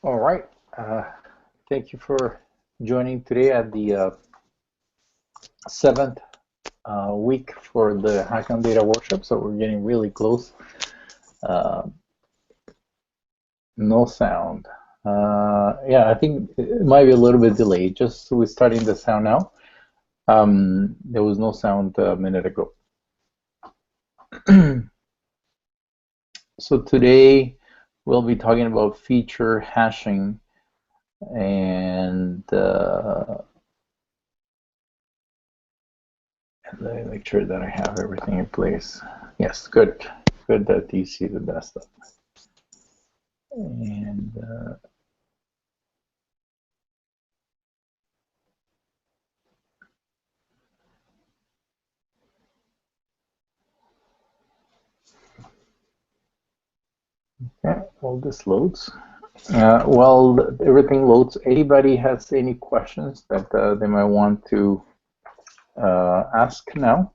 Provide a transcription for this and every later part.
All right. Thank you for joining today at the seventh week for the HackOn Data Workshop. So we're getting really close. Uh, no sound. Yeah, I think it might be a little bit delayed. Just we're starting the sound now. There was no sound a minute ago. So today we'll be talking about feature hashing and let me make sure that I have everything in place. Yes, good. Good that you see the desktop. And yeah, while this loads. While everything loads, anybody has any questions that they might want to ask now?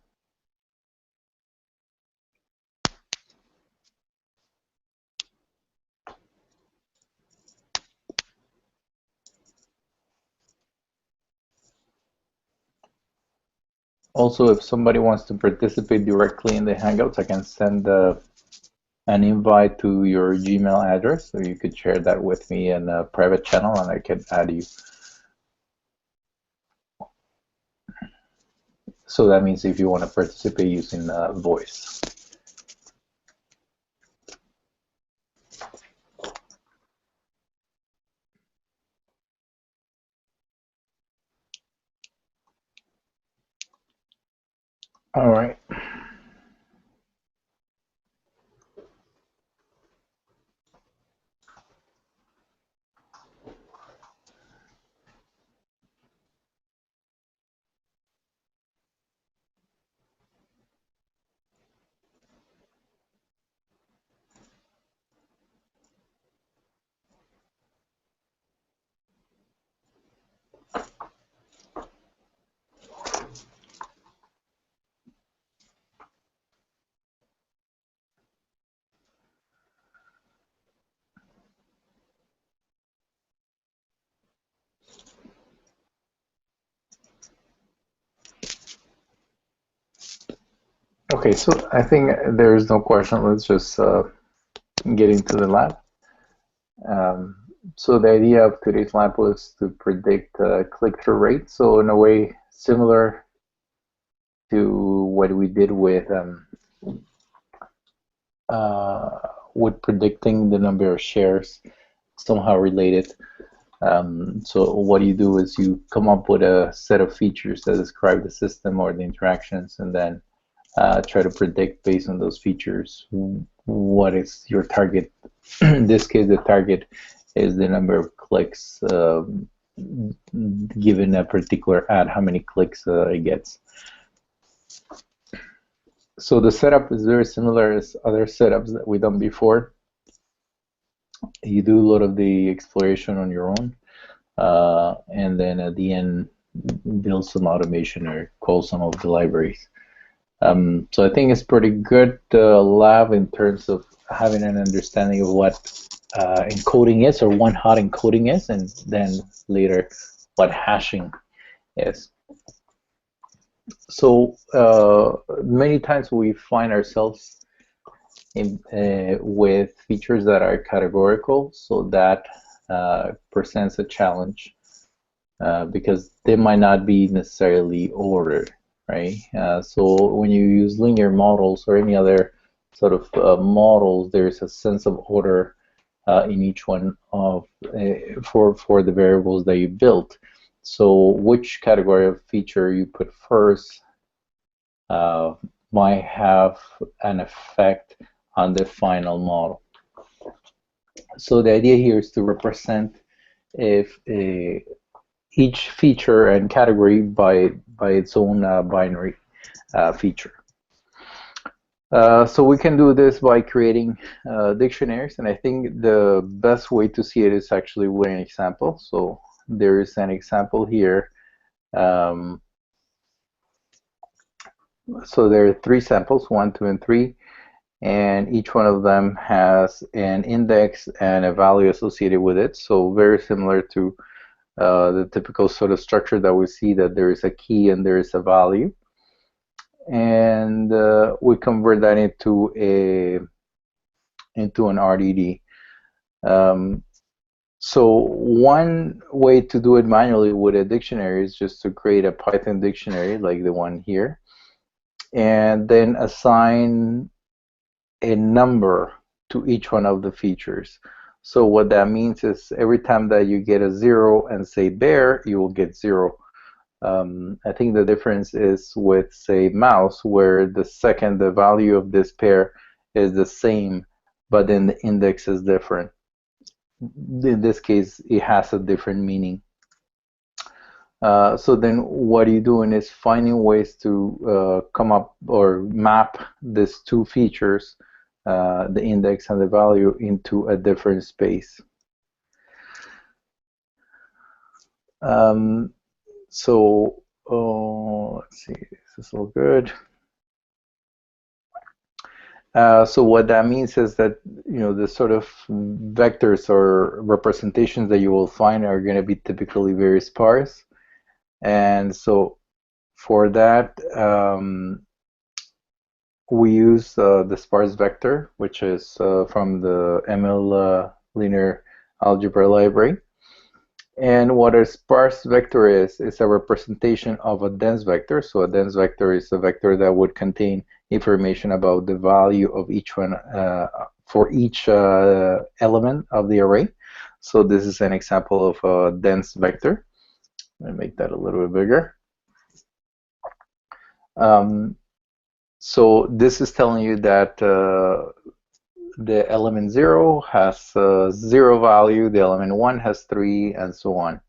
Also, if somebody wants to participate directly in the Hangouts, I can send an invite to your Gmail address, so you could share that with me in a private channel, and I can add you. So that means if you want to participate using voice. All right. Okay, so I think there is no question. Let's just get into the lab. Um, so the idea of today's lab was to predict click-through rate. So in a way similar to what we did with predicting the number of shares, somehow related. So what you do is you come up with a set of features that describe the system or the interactions, and then try to predict based on those features what is your target. In this case, the target is the number of clicks given a particular ad, how many clicks it gets. So the setup is very similar as other setups that we've done before. You do a lot of the exploration on your own, and then at the end build some automation or call some of the libraries. So I think it's pretty good lab in terms of having an understanding of what encoding is, or one hot encoding is, and then later what hashing is. So many times we find ourselves with features that are categorical, so that presents a challenge because they might not be necessarily ordered, right? So when you use linear models or any other sort of models, there's a sense of order in each one of for the variables that you built. So which category of feature you put first might have an effect on the final model. So the idea here is to represent if each feature and category by its own binary feature. So we can do this by creating dictionaries, and I think the best way to see it is actually with an example. So there is an example here. So there are three samples, 1, 2, and 3, and each one of them has an index and a value associated with it. So very similar to the typical sort of structure that we see, that there is a key and there is a value, and we convert that into an RDD. So one way to do it manually with a dictionary is just to create a Python dictionary like the one here, and then assign a number to each one of the features. So what that means is every time that you get a 0 and say bear, you will get 0. I think the difference is with, say, mouse, where the value of this pair is the same, but then the index is different. In this case, it has a different meaning. So then what you're doing is finding ways to come up or map these two features, the index and the value, into a different space. So let's see, this is all good. So what that means is that, you know, the sort of vectors or representations that you will find are going to be typically very sparse. And so for that, we use the sparse vector, which is from the ML linear algebra library. And what a sparse vector is a representation of a dense vector. So a dense vector is a vector that would contain information about the value of each one for each element of the array. So this is an example of a dense vector. Let me make that a little bit bigger. So this is telling you that the element 0 has 0 value, the element 1 has 3, and so on.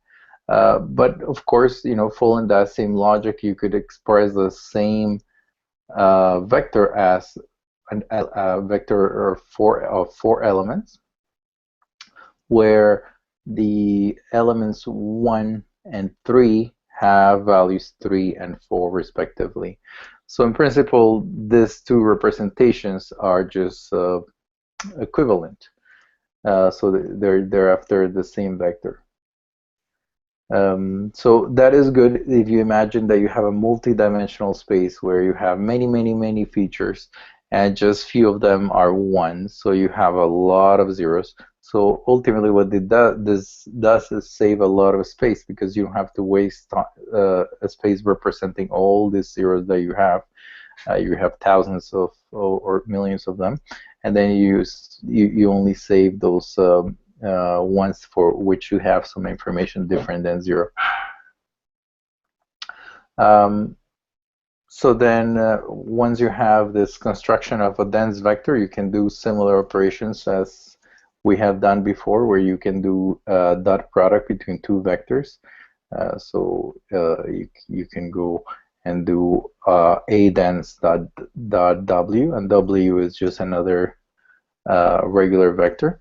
But of course, you know, following that same logic, you could express the same vector as a vector of four elements, where the elements 1 and 3 have values 3 and 4 respectively. So in principle, these two representations are just equivalent. So they're after the same vector. So that is good if you imagine that you have a multi-dimensional space where you have many features and just few of them are ones, so you have a lot of zeros. So ultimately what this does is save a lot of space, because you don't have to waste a space representing all these zeros that you have. You have thousands of or millions of them, and then you only save those ones for which you have some information different than 0. So then once you have this construction of a dense vector, you can do similar operations as we have done before, where you can do dot product between two vectors. So you can go and do a dense dot w, and w is just another regular vector.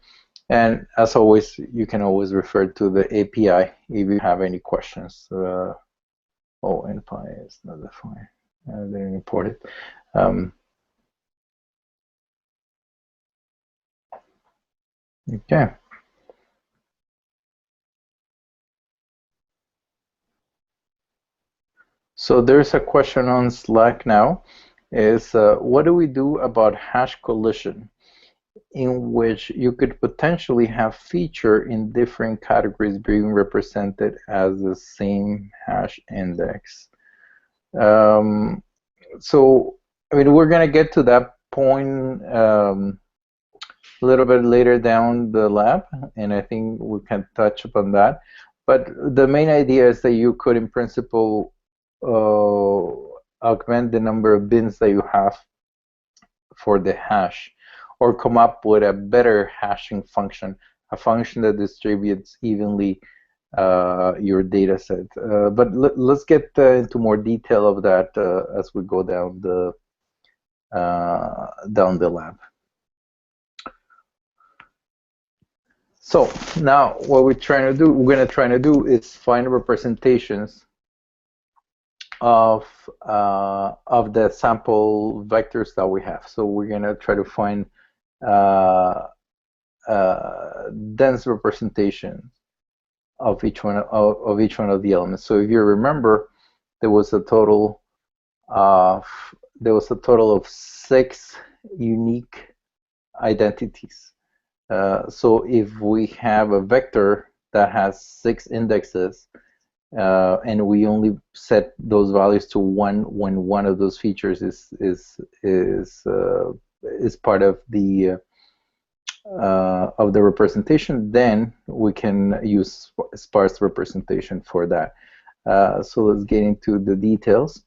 And as always, you can always refer to the API if you have any questions. Oh, NPy is not defined. I didn't import it. Okay. So there's a question on Slack now, is what do we do about hash collision, in which you could potentially have feature in different categories being represented as the same hash index? So, I mean, we're going to get to that point a little bit later down the lab, and I think we can touch upon that. But the main idea is that you could, in principle, augment the number of bins that you have for the hash, or come up with a better hashing function, a function that distributes evenly your data set. But let's get into more detail of that as we go down the lab. So now what we're going to try to do is find representations of the sample vectors that we have. So we're gonna try to find uh, dense representation of each one of the elements. So if you remember, there was a total of 6 unique identities. So if we have a vector that has 6 indexes, and we only set those values to 1 when one of those features is part of the representation, then we can use sparse representation for that. So let's get into the details.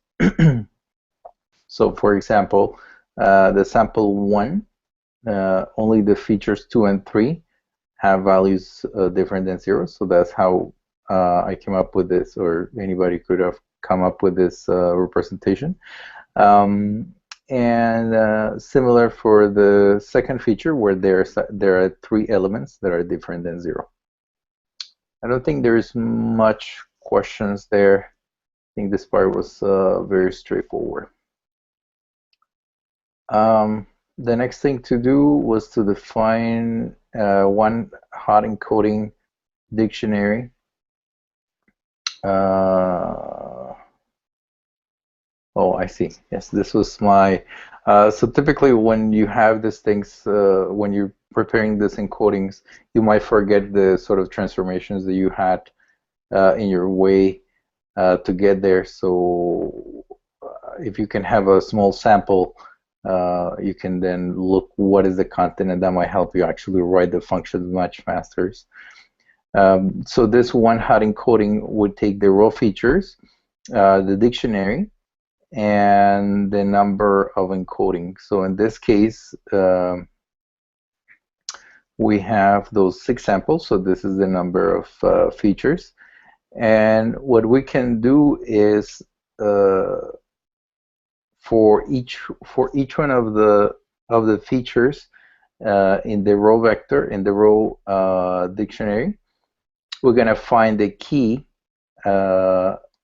So for example, the sample 1, only the features 2 and 3 have values different than 0. So that's how I came up with this, or anybody could have come up with this representation. And similar for the second feature, where there are 3 elements that are different than 0. I don't think there's much questions there. I think this part was very straightforward. The next thing to do was to define one hot encoding dictionary. Oh, I see. Yes, this was my. So typically, when you have these things, when you're preparing these encodings, you might forget the sort of transformations that you had in your way to get there. So if you can have a small sample, you can then look what is the content, and that might help you actually write the functions much faster. So this one hot encoding would take the raw features, the dictionary, and the number of encoding. So in this case, we have those 6 samples. So this is the number of features. And what we can do is for each one of the features in the row vector, in the row dictionary, we're going to find the key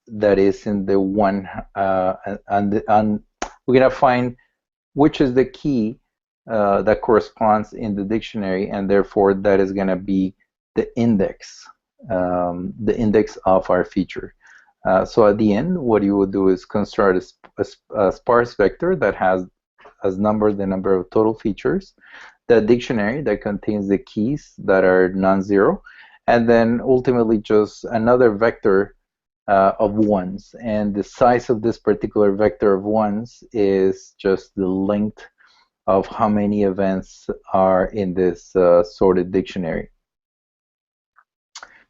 that is in the one, and we're going to find which is the key that corresponds in the dictionary, and therefore that is going to be the index of our feature. So at the end, what you will do is construct a sparse vector that has as the number of total features, the dictionary that contains the keys that are non-zero, and then ultimately just another vector of ones. And the size of this particular vector of ones is just the length of how many events are in this sorted dictionary.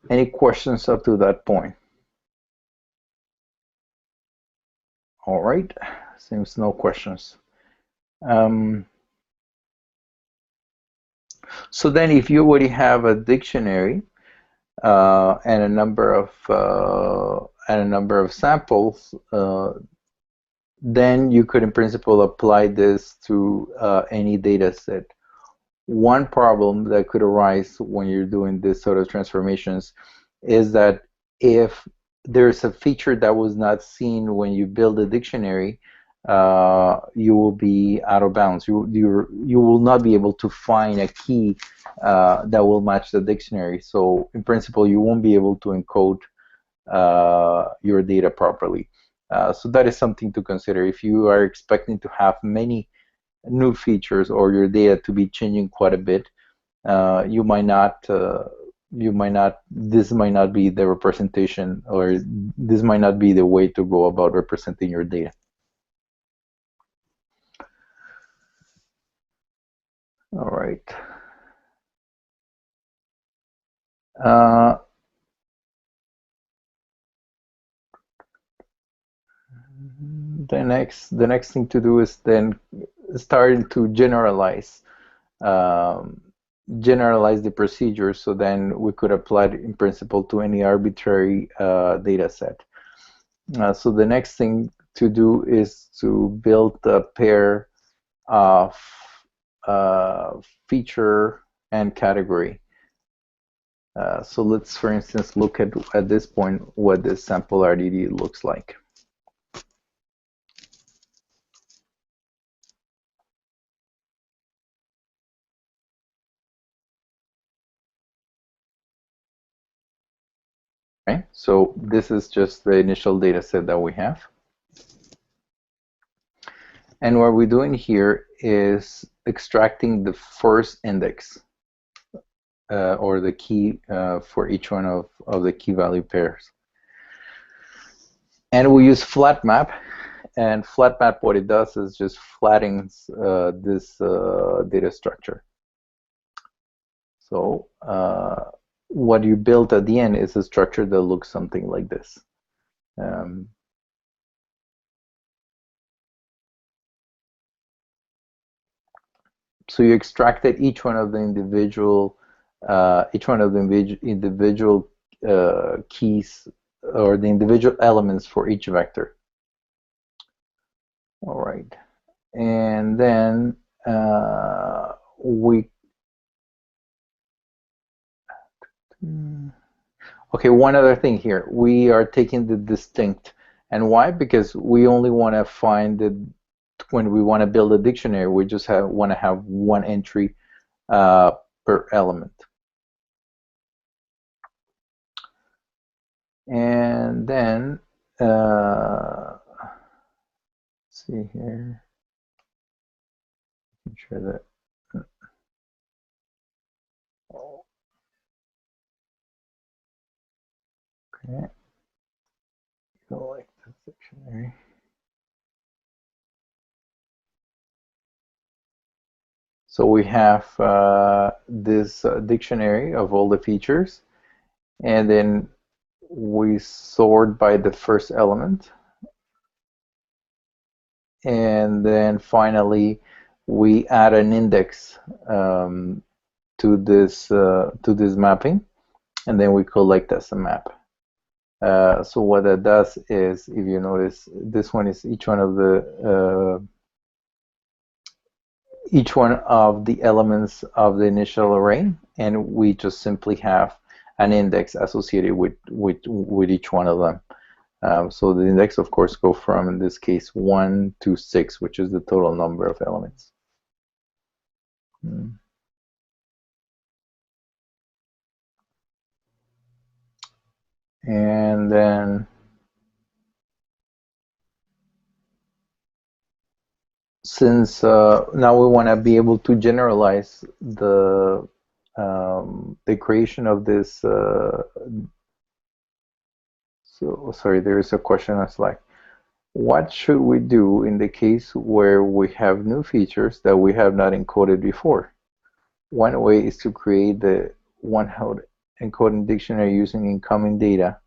Any questions up to that point? All right, seems no questions. So then if you already have a dictionary and a number of samples, then you could in principle apply this to any data set. One problem that could arise when you're doing this sort of transformations is that if there's a feature that was not seen when you build a dictionary, you will be out of bounds. You will not be able to find a key that will match the dictionary. So in principle, you won't be able to encode your data properly. So that is something to consider. If you are expecting to have many new features or your data to be changing quite a bit, this might not be the representation, or this might not be the way to go about representing your data. All right. The next thing to do is then starting to generalize the procedure, so then we could apply it in principle to any arbitrary data set. So the next thing to do is to build a pair of feature and category. So let's, for instance, look at this point what this sample RDD looks like. right? So this is just the initial data set that we have. And what we're doing here is extracting the first index or the key for each one of the key value pairs. And we use flat map. And flat map, what it does is just flattens this data structure. So what you build at the end is a structure that looks something like this. So you extracted each one of the individual keys or the individual elements for each vector. All right, and then okay, one other thing here. We are taking the distinct. And why? Because we only want to find the, when we want to build a dictionary, we just want to have one entry per element. And then, let's see here. Make sure that. Okay. Go like the dictionary. So we have this dictionary of all the features, and then we sort by the first element, and then finally we add an index to this mapping, and then we collect as a map. So what that does is, if you notice, this one is each one of the elements of the initial array, and we just simply have an index associated with each one of them. So the index, of course, go from, in this case, 1 to 6, which is the total number of elements. And then, since now we want to be able to generalize the creation of this. So sorry, there is a question that's like, what should we do in the case where we have new features that we have not encoded before? One way is to create the one-hot encoding dictionary using incoming data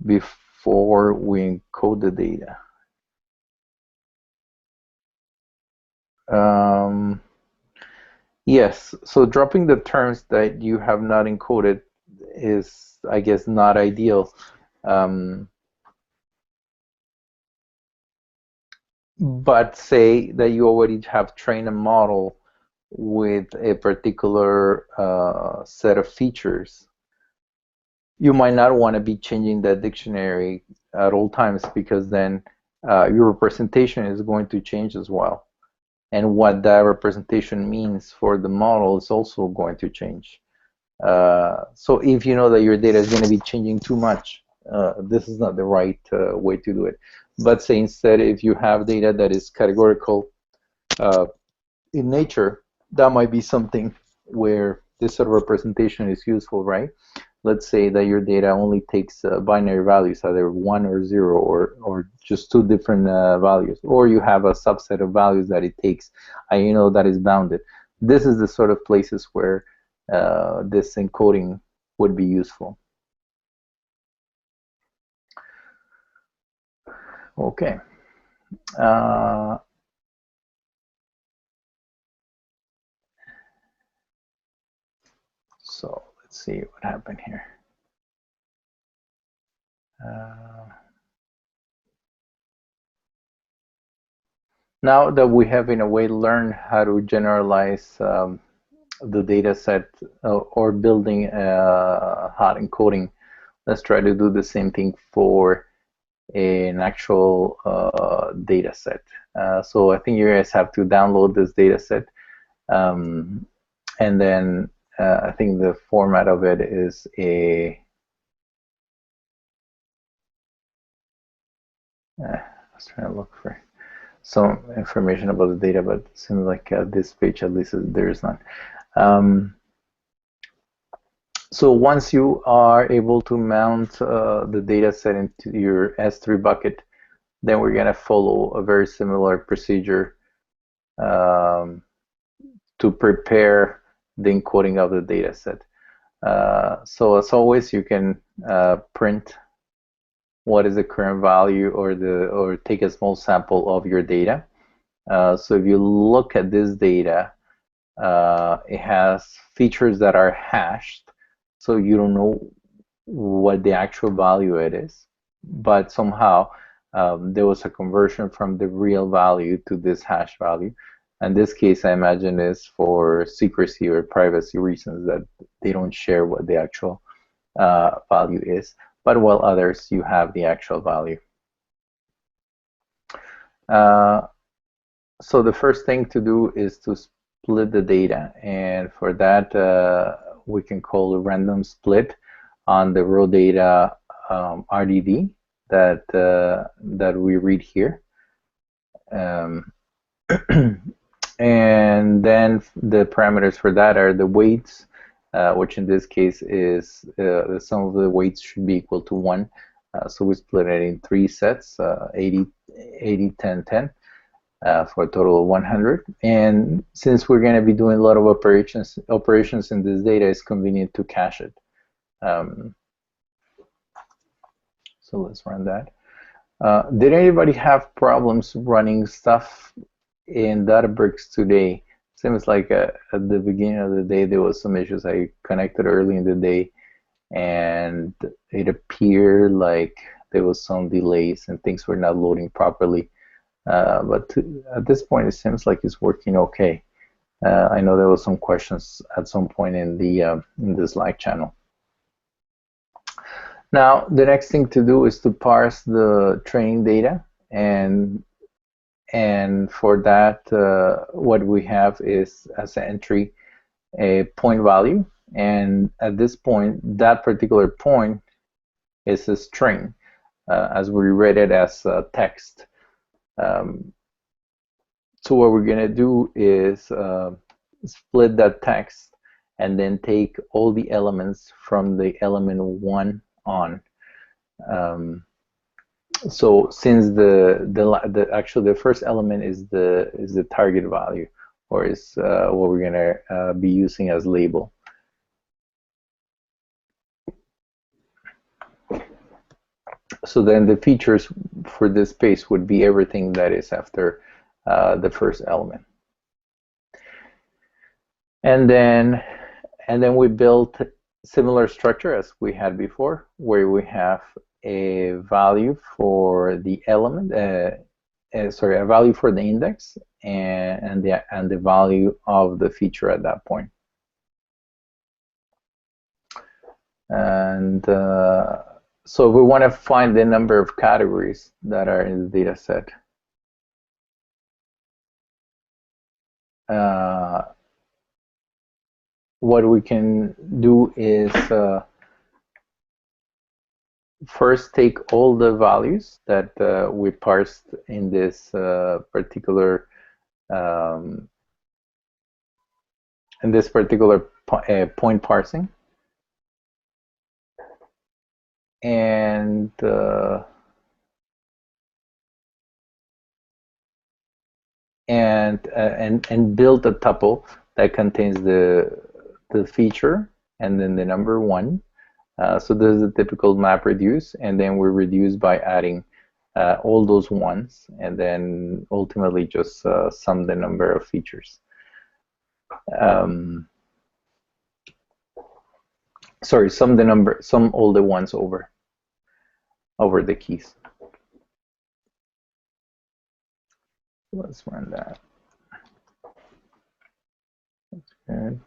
before we encode the data. Yes, so dropping the terms that you have not encoded is, I guess, not ideal. But say that you already have trained a model with a particular set of features. You might not want to be changing that dictionary at all times, because then your representation is going to change as well. And what that representation means for the model is also going to change. So if you know that your data is going to be changing too much, this is not the right way to do it. But say instead, if you have data that is categorical in nature, that might be something where this sort of representation is useful, right? Let's say that your data only takes binary values, either 1 or 0, or just two different values, or you have a subset of values that it takes, and you know that is bounded. This is the sort of places where this encoding would be useful. Okay. So let's see what happened here. Now that we have, in a way, learned how to generalize the data set or building hot encoding, let's try to do the same thing for an actual data set. So I think you guys have to download this data set, and then I think the format of it is a I was trying to look for some information about the data, but it seems like this page at least there is none. So once you are able to mount the data set into your S3 bucket, then we're going to follow a very similar procedure to prepare the encoding of the data set. So as always, you can print what is the current value or take a small sample of your data. So if you look at this data, it has features that are hashed, so you don't know what the actual value it is, but somehow there was a conversion from the real value to this hash value. In this case, I imagine is for secrecy or privacy reasons that they don't share what the actual value is, but while others, you have the actual value. So the first thing to do is to split the data, and for that we can call a random split on the raw data RDD that we read here. And then the parameters for that are the weights, which in this case is the sum of the weights should be equal to 1. So we split it in 3 sets, 80, 80, 10, 10. For a total of 100. And since we're going to be doing a lot of operations in this data, it's convenient to cache it. So let's run that. Did anybody have problems running stuff in Databricks today? Seems like at the beginning of the day there was some issues. I connected early in the day and it appeared like there was some delays and things were not loading properly. But at this point, it seems like it's working okay. I know there was some questions at some point in the Slack channel. Now, the next thing to do is to parse the training data, and for that, what we have is as an entry a point value, and at this point, that particular point is a string, as we read it as text. So what we're going to do is split that text and then take all the elements from the element 1 on. So since actually the first element is the target value, or is what we're going to be using as label. So then the features for this space would be everything that is after the first element. And then we built similar structure as we had before, where we have a value for the element, sorry, a value for the index, and the value of the feature at that point. And so we want to find the number of categories that are in the data set. What we can do is first take all the values that we parsed in this particular point parsing, and build a tuple that contains the feature and then the number 1. So this is a typical map reduce, and then we reduce by adding all those ones, and then ultimately just sum the number of features. Sorry, sum all the ones over the keys. Let's run that. That's good.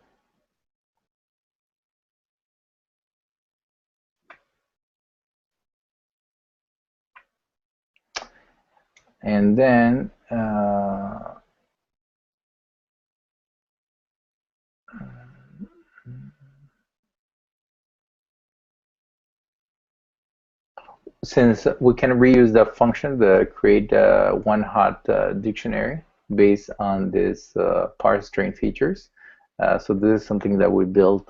And then since we can reuse that function, the create one hot dictionary based on this parse string features. So this is something that we built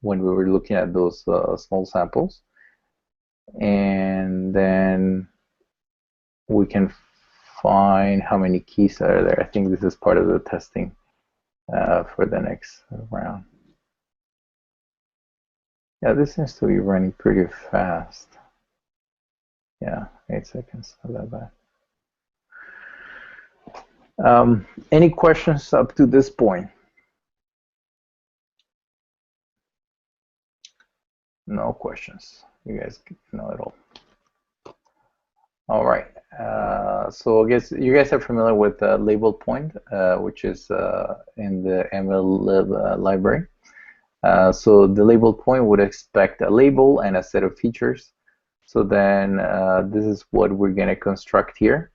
when we were looking at those small samples. And then we can find how many keys are there. I think this is part of the testing for the next round. Yeah, this seems to be running pretty fast. Yeah, 8 seconds, not that bad. Any questions up to this point? No questions. You guys know it all. All right. So I guess you guys are familiar with label point, which is in the MLlib library. So the label point would expect a label and a set of features. So then this is what we're going to construct here.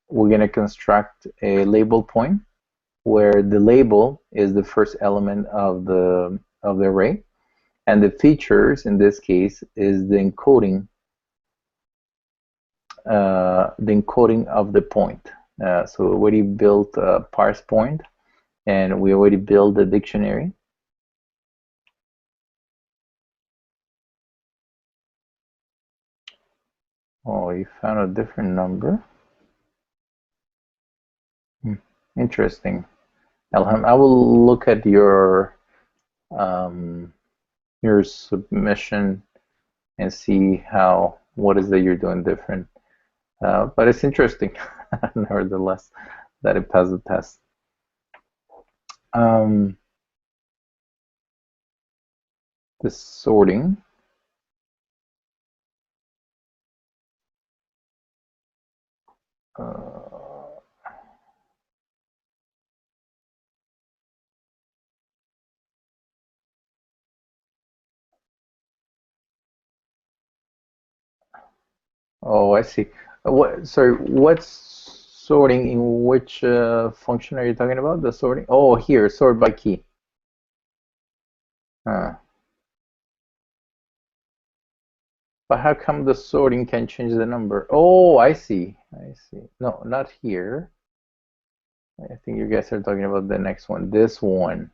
We're going to construct a label point where the label is the first element of the array, and the features in this case is the encoding of the point. So we already built a parse point, and we already built the dictionary. Oh, you found a different number. Interesting. Elham, I will look at your submission and see what is that you're doing different. But it's interesting, nevertheless, that it passed the test. The sorting. Oh, I see. Sorry, what's sorting in which function are you talking about? The sorting? Oh, here, sort by key. But how come the sorting can change the number? Oh, I see. I see. No, not here. I think you guys are talking about the next one. This one.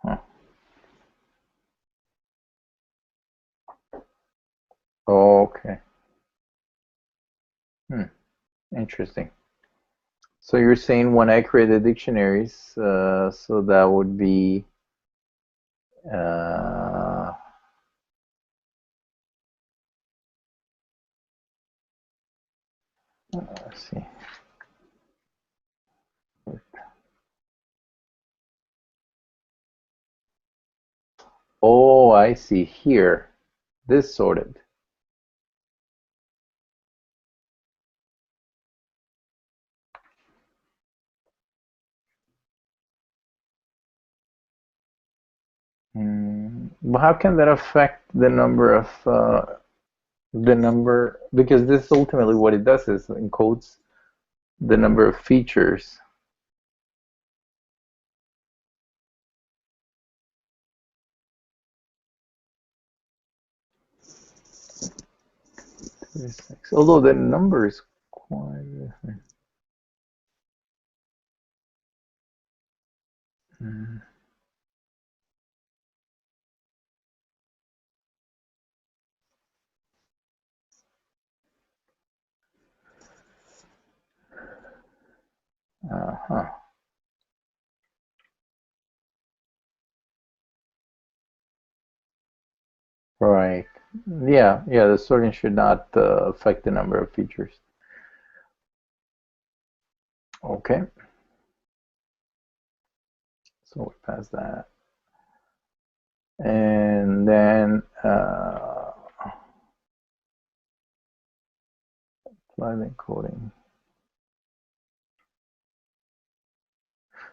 Huh. Okay. Interesting. So you're saying when I created dictionaries, so that would be let's see. Oh, I see here. This sorted. But how can that affect the number of because this ultimately what it does is encodes the number of features. Although the number is quite different. Right. Yeah, the sorting should not affect the number of features. Okay. So we pass that. And then live encoding.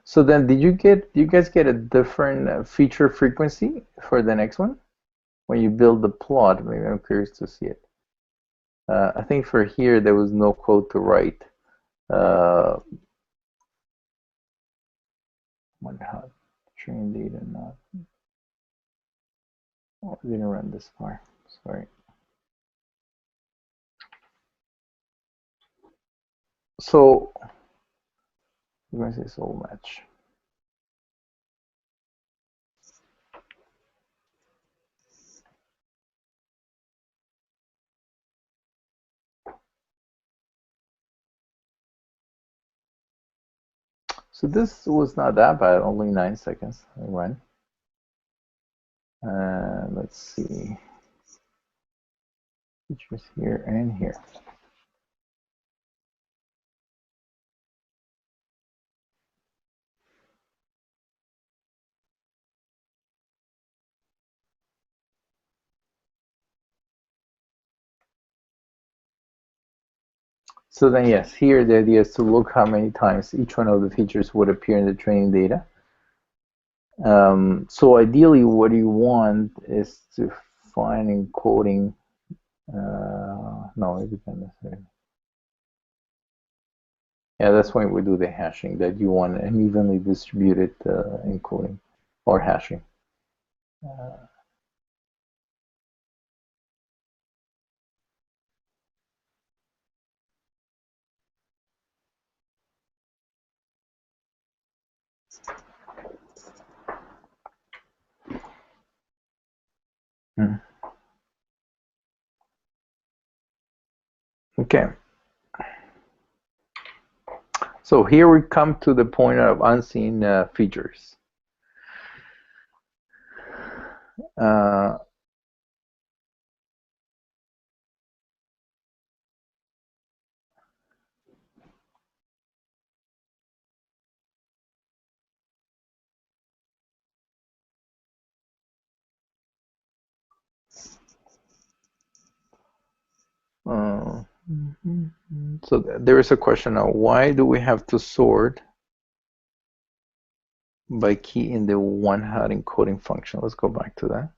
So then did you guys get a different feature frequency for the next one? When you build the plot, maybe I'm curious to see it. I think for here there was no code to write. Uh, one hot train data not. Oh, I didn't run this far. Sorry. So I'm going to say soul match. So this was not that bad, only 9 seconds I run. Let's see. Features here and here. So then yes, here the idea is to look how many times each one of the features would appear in the training data. So ideally what you want is to find encoding, no, it depends. Yeah, that's why we do the hashing, that you want an evenly distributed encoding or hashing. Okay. So here we come to the point of unseen features. Uh, so there is a question now, why do we have to sort by key in the one hot encoding function? Let's go back to that.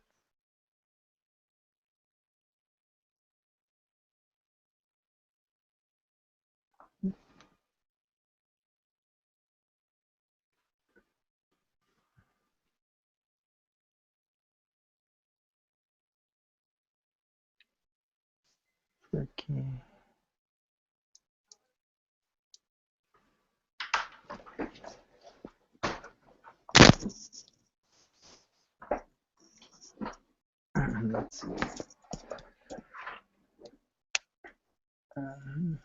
Okay. Let's see. Um,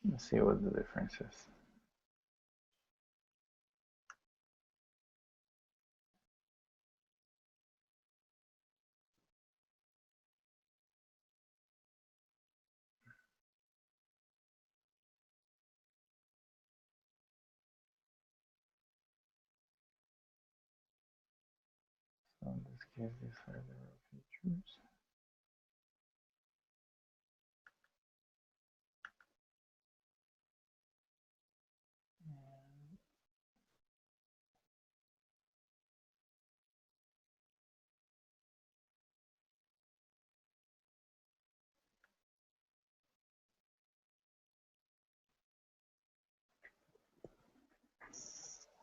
let's see what the difference is. So in this case, these are the features.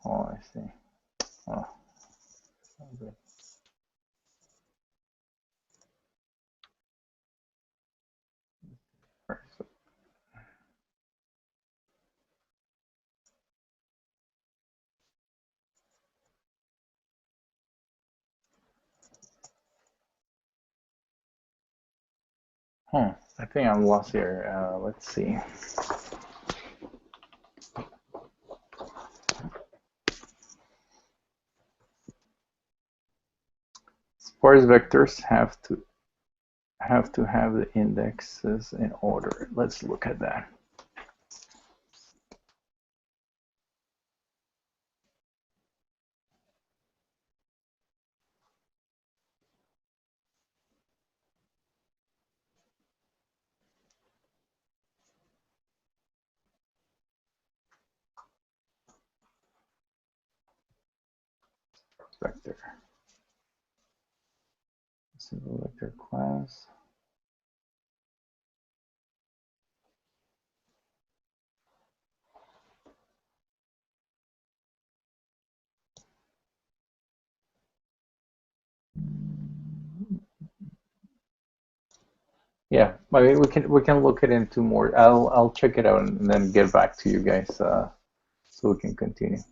Oh, I see. Oh, okay. I think I'm lost here. Let's see. Sparse vectors have to have the indexes in order. Let's look at that. vector. Single vector class. Yeah, I mean, we can look it into more. I'll check it out and then get back to you guys so we can continue.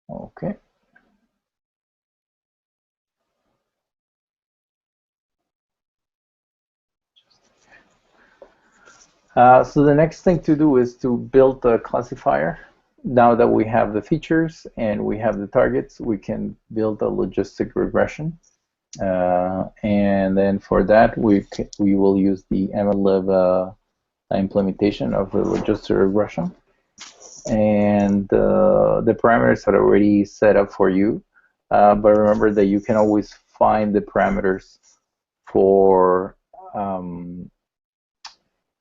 Okay. So the next thing to do is to build a classifier. Now that we have the features and we have the targets, we can build a logistic regression. And then for that, we will use the MLlib implementation of the logistic regression. And the parameters are already set up for you. But remember that you can always find the parameters for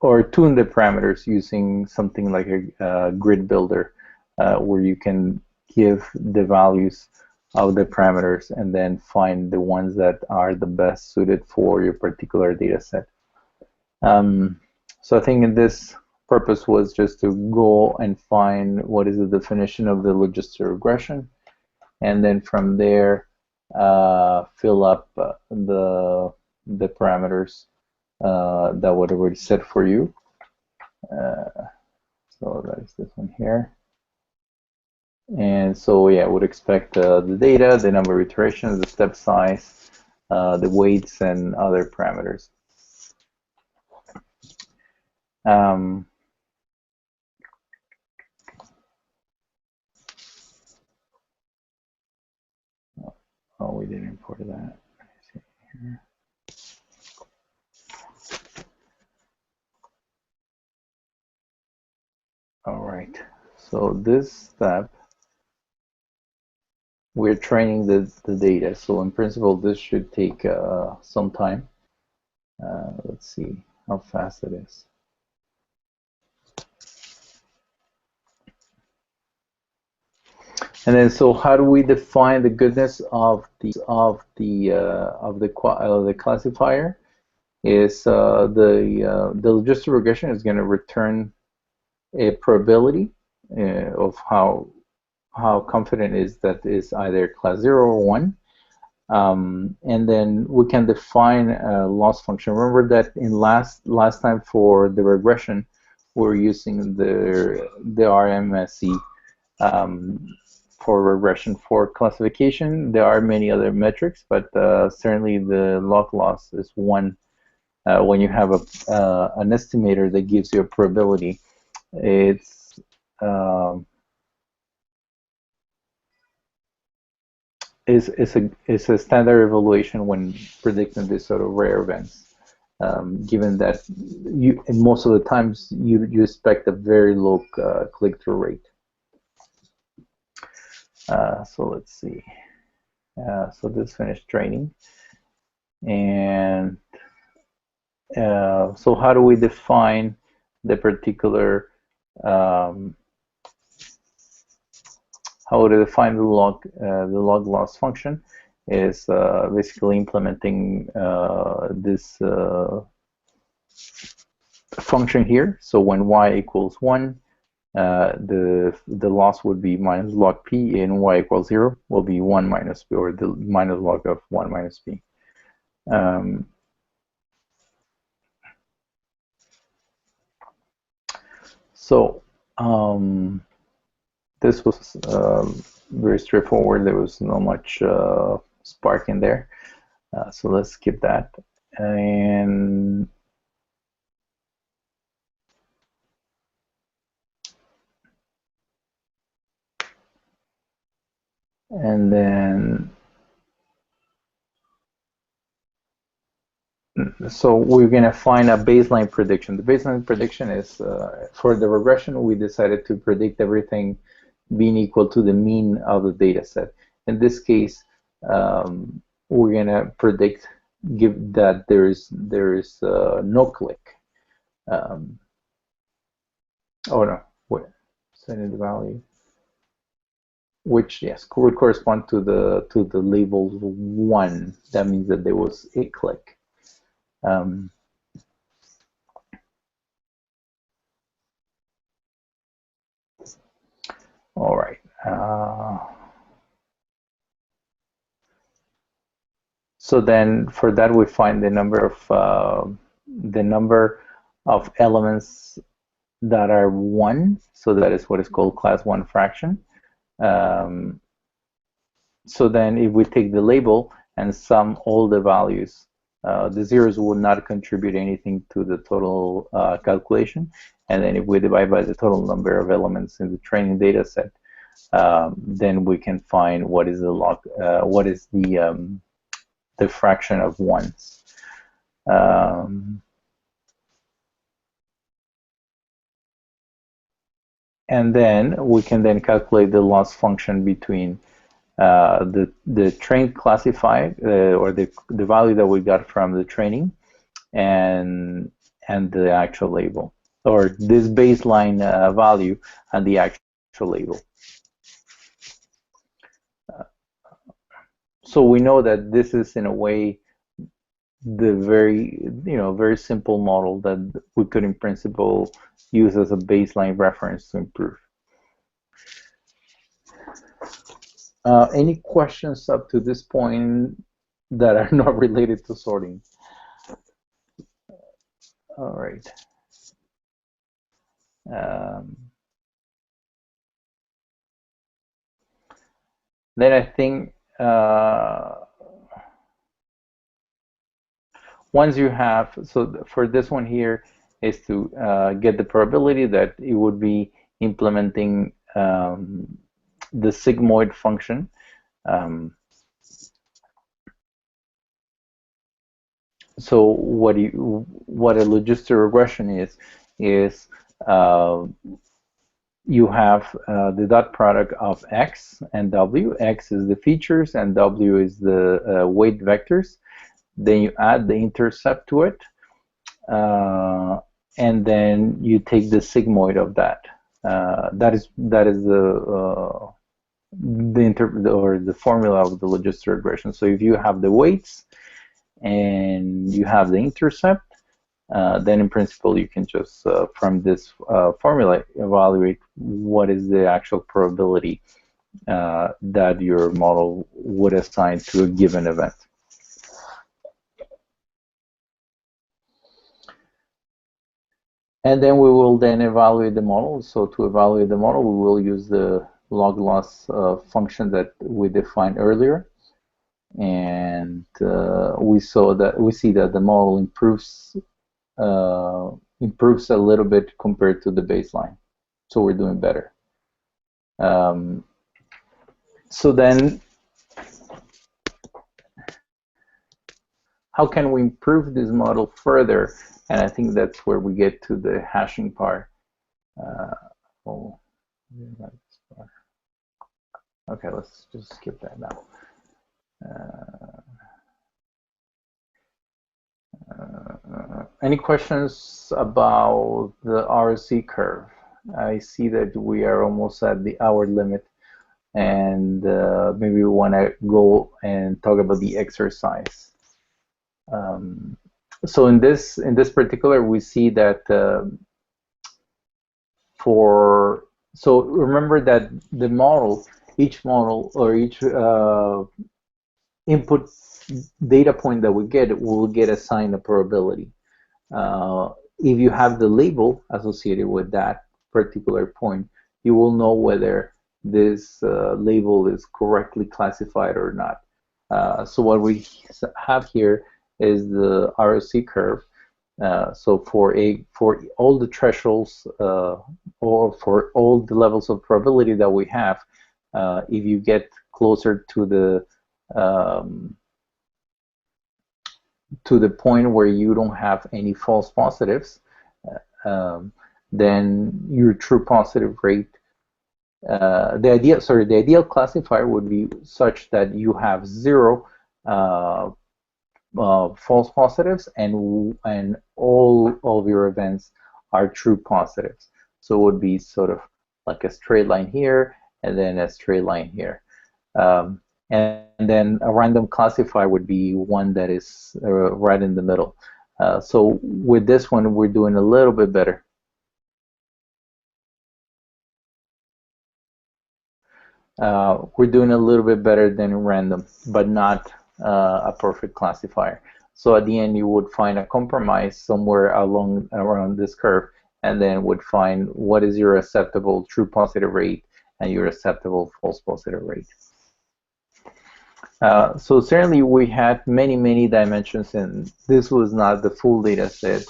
or tune the parameters using something like a grid builder, where you can give the values of the parameters and then find the ones that are the best suited for your particular data set. So I think in this purpose was just to go and find what is the definition of the logistic regression, and then from there fill up the parameters that would already set for you. So that is this one here. And so yeah, I would expect the data, the number of iterations, the step size, the weights, and other parameters. Oh, we didn't import that. Let's see here. All right, so this step, we're training the data. So in principle, this should take some time. Let's see how fast it is. And then, so how do we define the goodness of the classifier? Is the logistic regression is going to return a probability of how confident is that is either class 0 or 1. And then we can define a loss function. Remember that in last time for the regression, we're using the RMSE for regression. For classification, there are many other metrics, but certainly the log loss is one. When you have an estimator that gives you a probability, it's a standard evaluation when predicting these sort of rare events. Given that most of the times you expect a very low click-through rate. So let's see. So this finished training, and so how do we define the particular? How to define the log loss function is basically implementing this function here. So when y equals 1, the loss would be minus log p, and y equals 0 will be 1 minus p, or the minus log of 1 minus p. So this was very straightforward. There was not much spark in there. So let's skip that. And then, so we're going to find a baseline prediction. The baseline prediction is, for the regression, we decided to predict everything being equal to the mean of the data set. In this case, we're going to predict give that there is no click. Oh no, wait, send the value, which yes would correspond to the label 1. That means that there was a click. All right. So then for that we find the number of elements that are 1. So that is what is called class 1 fraction. So then if we take the label and sum all the values, the zeros will not contribute anything to the total calculation. And then if we divide by the total number of elements in the training data set, then we can find what is the log, what is the fraction of ones. And then we can then calculate the loss function between the trained classified or the value that we got from the training and the actual label, or this baseline value and the actual label. So we know that this is in a way the very simple model that we could in principle use as a baseline reference to improve. Any questions up to this point that are not related to sorting? All right. Then I think once you have, so for this one here is to get the probability that it would be implementing the sigmoid function. So what a logistic regression is you have the dot product of x and w. X is the features and w is the weight vectors. Then you add the intercept to it, and then you take the sigmoid of that. That is the formula of the logistic regression. So if you have the weights and you have the intercept, then in principle you can just from this formula evaluate what is the actual probability that your model would assign to a given event. And then we will then evaluate the model. So to evaluate the model, we will use the log loss function that we defined earlier. And we see that the model improves a little bit compared to the baseline. So we're doing better. So then, how can we improve this model further? And I think that's where we get to the hashing part. Okay, let's just skip that now. Any questions about the ROC curve? I see that we are almost at the hour limit, and maybe we want to go and talk about the exercise. So in this particular, we see that so remember that the model, each model or each input data point that we get will get assigned a probability. If you have the label associated with that particular point, you will know whether this label is correctly classified or not. So what we have here is the ROC curve. So for all the thresholds or for all the levels of probability that we have, if you get closer to the point where you don't have any false positives, then your true positive rate, the ideal classifier would be such that you have 0 false positives, and all of your events are true positives. So it would be sort of like a straight line here, and then a straight line here. And then a random classifier would be one that is right in the middle. So with this one, we're doing a little bit better. We're doing a little bit better than random, but not a perfect classifier. So at the end, you would find a compromise somewhere around this curve, and then would find what is your acceptable true positive rate and your acceptable false positive rate. So certainly we had many dimensions, and this was not the full data set.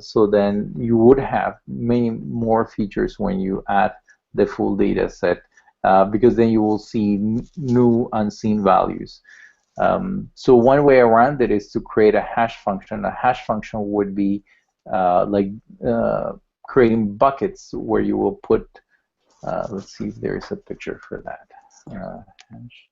So then you would have many more features when you add the full data set, because then you will see new unseen values. So one way around it is to create a hash function. A hash function would be like creating buckets where you will put, let's see if there is a picture for that. Hash.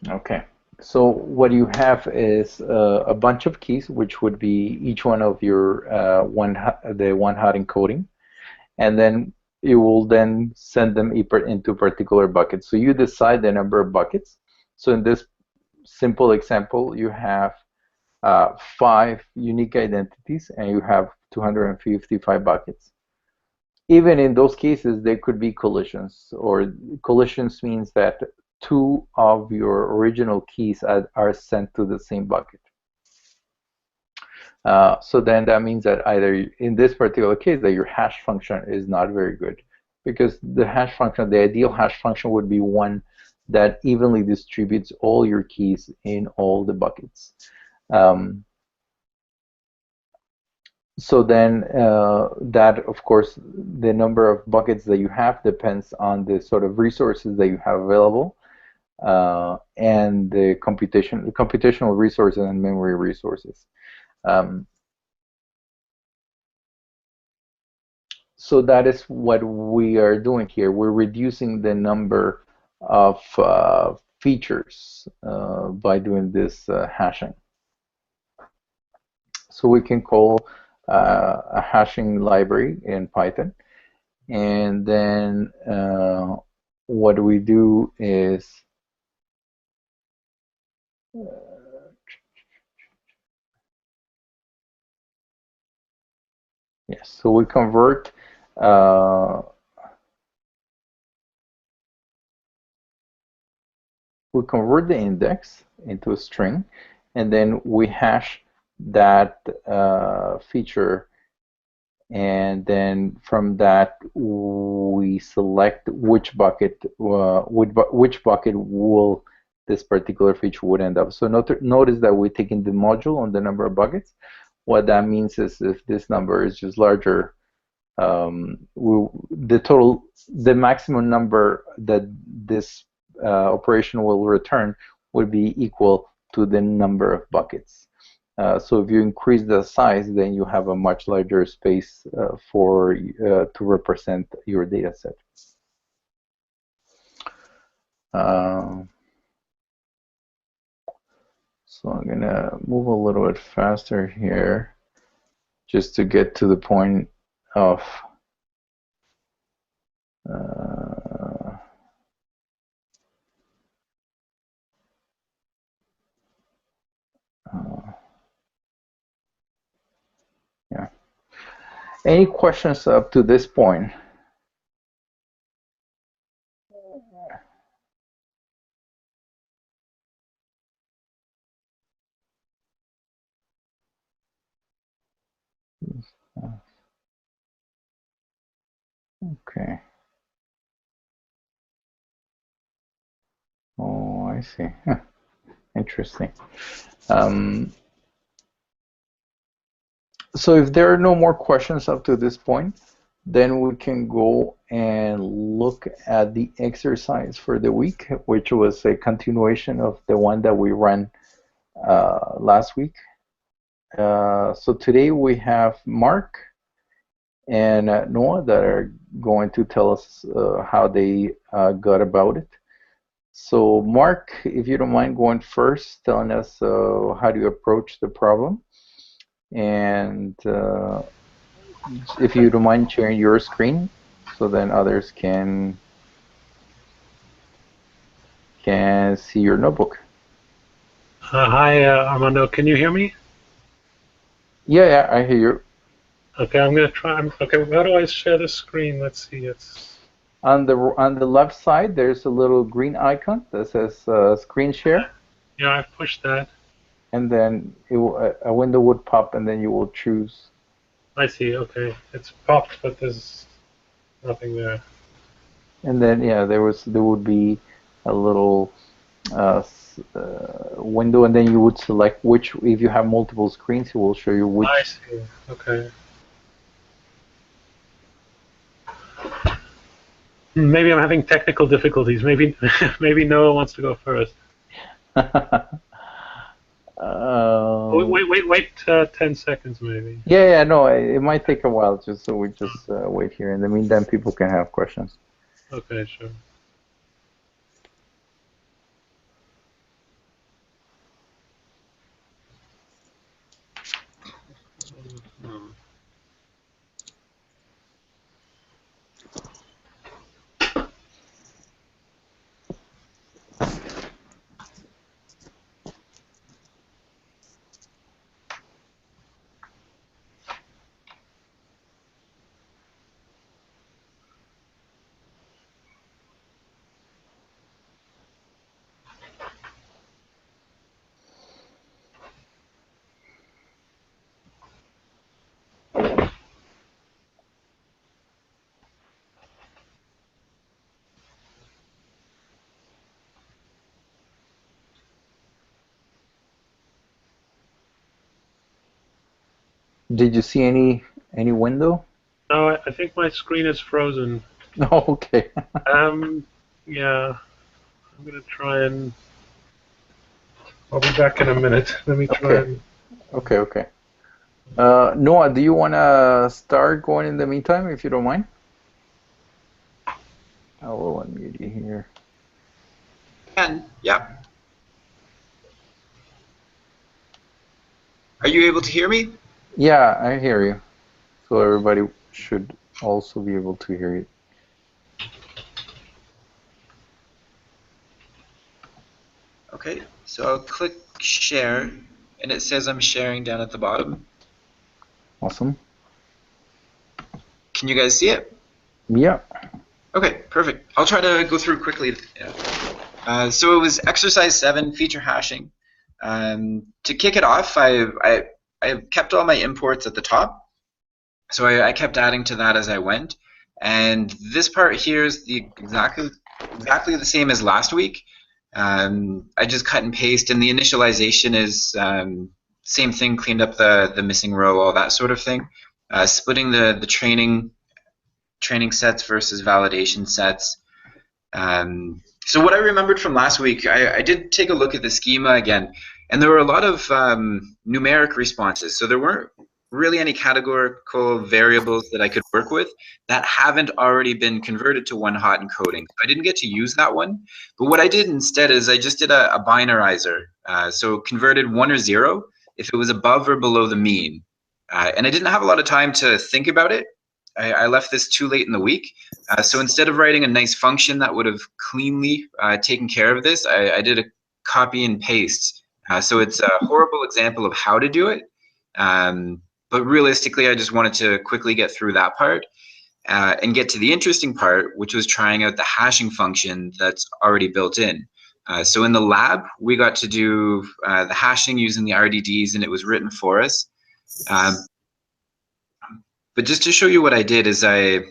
Okay, so what you have is a bunch of keys, which would be each one of your the one hot encoding, and then you will then send them into particular buckets. So you decide the number of buckets. So in this simple example, you have 5 unique identities, and you have 255 buckets. Even in those cases, there could be collisions, or collisions means that 2 of your original keys are sent to the same bucket. So then that means that either in this particular case that your hash function is not very good, because the hash function, the ideal hash function would be one that evenly distributes all your keys in all the buckets. So then that, of course, the number of buckets that you have depends on the sort of resources that you have available, and the computational resources and memory resources. So that is what we are doing here. We're reducing the number of features by doing this hashing. So we can call a hashing library in Python, and then what we do is yes, so we convert the index into a string, and then we hash that feature, and then from that we select which bucket will this particular feature would end up. So notice that we're taking the module on the number of buckets. What that means is if this number is just larger, the maximum number that this operation will return would be equal to the number of buckets. So if you increase the size, then you have a much larger space to represent your data set. So I'm gonna move a little bit faster here, just to get to the point of yeah. Any questions up to this point? Okay. Oh, I see. Huh. Interesting. So if there are no more questions up to this point, Then we can go and look at the exercise for the week, which was a continuation of the one that we ran last week. So today we have Mark and Noah that are going to tell us how they got about it. So Mark, if you don't mind going first, telling us how do you approach the problem, and if you don't mind sharing your screen, so then others can see your notebook. Hi, Armando. Can you hear me? Yeah, I hear you. Okay, I'm gonna try. Okay, how do I share the screen? Let's see. It's On the left side, there's a little green icon that says screen share, yeah, I've pushed that. and then a window would pop, and then you will choose. I see. Okay, it's popped, but there's nothing there. And then yeah, there would be a little window, and then you would select which. If you have multiple screens, it will show you which. I see. Okay. Maybe I'm having technical difficulties. Maybe maybe Noah wants to go first. Wait 10 seconds maybe. Yeah, no, it might take a while, just so we just wait here. In the meantime, people can have questions. Okay, sure. Did you see any window? No, I think my screen is frozen. Oh, okay. Yeah, I'm gonna try and. I'll be back in a minute. Let me try Okay. Okay. Noah, do you want to start going in the meantime, if you don't mind? I will unmute you here. Yeah. Are you able to hear me? Yeah, I hear you. So everybody should also be able to hear you. Okay, so I'll click share, and it says I'm sharing down at the bottom. Awesome. Can you guys see it? Yeah. Okay, perfect. I'll try to go through quickly. So it was exercise 7, feature hashing. To kick it off, I kept all my imports at the top. So I kept adding to that as I went. And this part here is exactly the same as last week. I just cut and paste, and the initialization is same thing, cleaned up the missing row, all that sort of thing. Splitting the training sets versus validation sets. So what I remembered from last week, I did take a look at the schema again, and there were a lot of numeric responses. So there weren't really any categorical variables that I could work with that haven't already been converted to one-hot encoding. So I didn't get to use that one. But what I did instead is I just did a binarizer. So converted 1 or 0 if it was above or below the mean. And I didn't have a lot of time to think about it. I left this too late in the week. So instead of writing a nice function that would have cleanly taken care of this, I did a copy and paste. So it's a horrible example of how to do it. But realistically, I just wanted to quickly get through that part and get to the interesting part, which was trying out the hashing function that's already built in. So in the lab, we got to do the hashing using the RDDs, and it was written for us. But just to show you what I did is I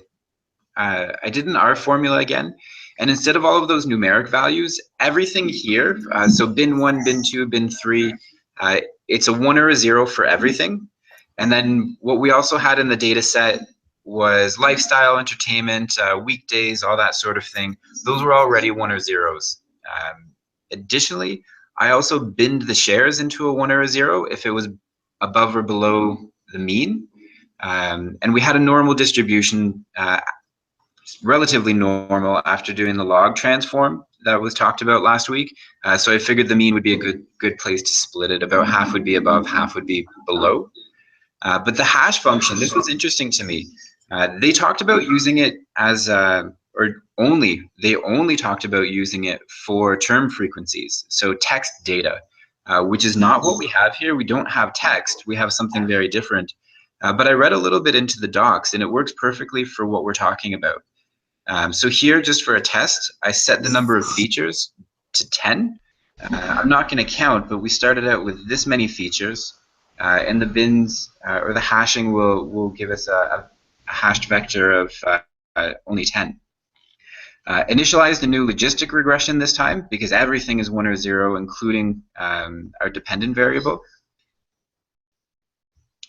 did an R formula again, and instead of all of those numeric values, everything here, so bin 1, bin 2, bin 3, it's a 1 or a 0 for everything. And then what we also had in the data set was lifestyle, entertainment, weekdays, all that sort of thing. Those were already 1 or zeros. Additionally, I also binned the shares into a 1 or a 0 if it was above or below the mean. And we had a normal distribution, relatively normal after doing the log transform that was talked about last week. So I figured the mean would be a good place to split it. About half would be above, half would be below. But the hash function, this was interesting to me. They talked about using it as, they only talked about using it for term frequencies, so text data, which is not what we have here. We don't have text. We have something very different. But I read a little bit into the docs, and it works perfectly for what we're talking about. So here, just for a test, I set the number of features to 10. I'm not going to count, but we started out with this many features, and the bins or the hashing will give us a hashed vector of only 10. Initialized a new logistic regression this time because everything is 1 or 0, including our dependent variable.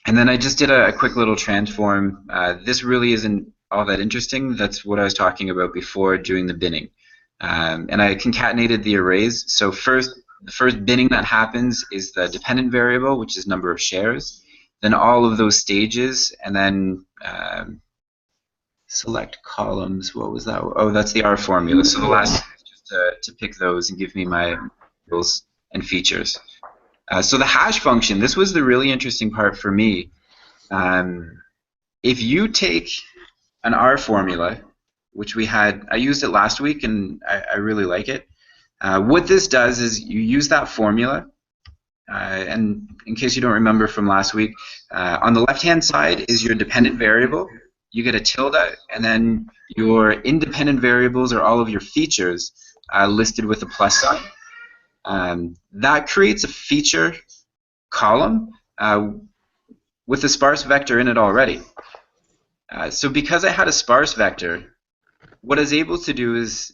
And then I just did a quick little transform. This really isn't all that interesting. That's what I was talking about before doing the binning. And I concatenated the arrays. So the first binning that happens is the dependent variable, which is number of shares. Then all of those stages, and then select columns. What was that? Oh, that's the R formula. So the last step is just to pick those and give me my rules and features. So the hash function, this was the really interesting part for me. If you take an R formula, which I used it last week and I really like it. What this does is you use that formula, and in case you don't remember from last week, on the left-hand side is your dependent variable. You get a tilde, and then your independent variables are all of your features listed with a plus sign. That creates a feature column with a sparse vector in it already. So because I had a sparse vector, what I was able to do is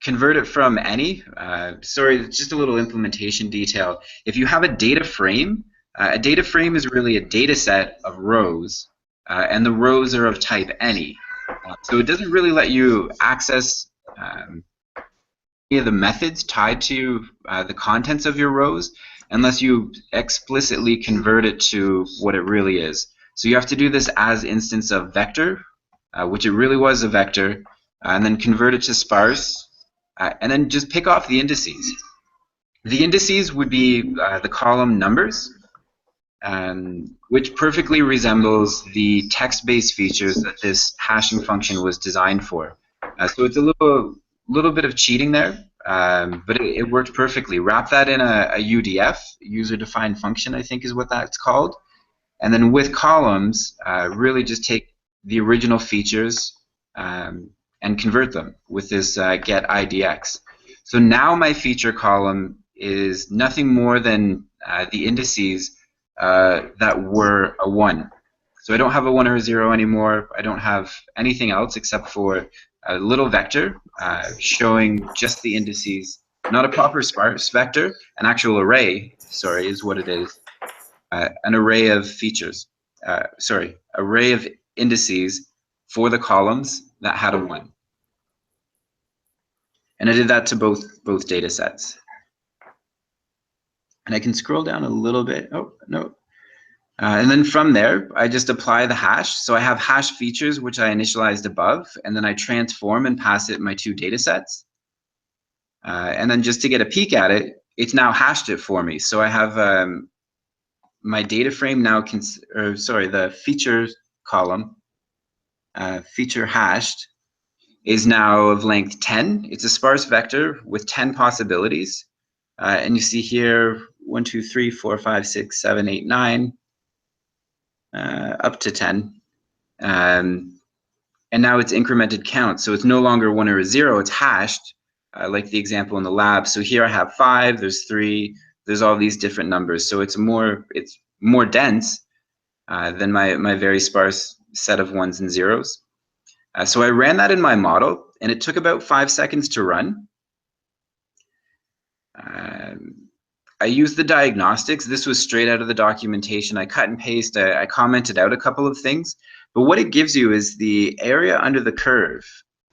convert it from any. Sorry, just a little implementation detail. If you have a data frame is really a data set of rows, and the rows are of type any. So it doesn't really let you access any of the methods tied to the contents of your rows unless you explicitly convert it to what it really is. So you have to do this as instance of vector, which it really was a vector, and then convert it to sparse, and then just pick off the indices. The indices would be the column numbers, which perfectly resembles the text-based features that this hashing function was designed for. So it's a little bit of cheating there, but it worked perfectly. Wrap that in a UDF, user-defined function, I think is what that's called. And then with columns, really just take the original features and convert them with this get IDX. So now my feature column is nothing more than the indices that were a 1. So I don't have a 1 or a 0 anymore. I don't have anything else except for a little vector showing just the indices, not a proper sparse vector, an actual array, sorry, is what it is. An array of features, array of indices for the columns that had a 1. And I did that to both data sets. And I can scroll down a little bit. Oh, no. And then from there, I just apply the hash. So I have hash features, which I initialized above, and then I transform and pass it in my 2 data sets. And then just to get a peek at it, it's now hashed it for me. So I have my data frame now, the feature column, feature hashed, is now of length 10. It's a sparse vector with 10 possibilities. And you see here 1, 2, 3, 4, 5, 6, 7, 8, 9, up to 10. And now it's incremented count. So it's no longer 1 or a 0, it's hashed, like the example in the lab. So here I have 5, there's 3, there's all these different numbers. So it's more dense than my very sparse set of 1s and 0s. So I ran that in my model, and it took about 5 seconds to run. I used the diagnostics. This was straight out of the documentation. I cut and paste. I commented out a couple of things. But what it gives you is the area under the curve.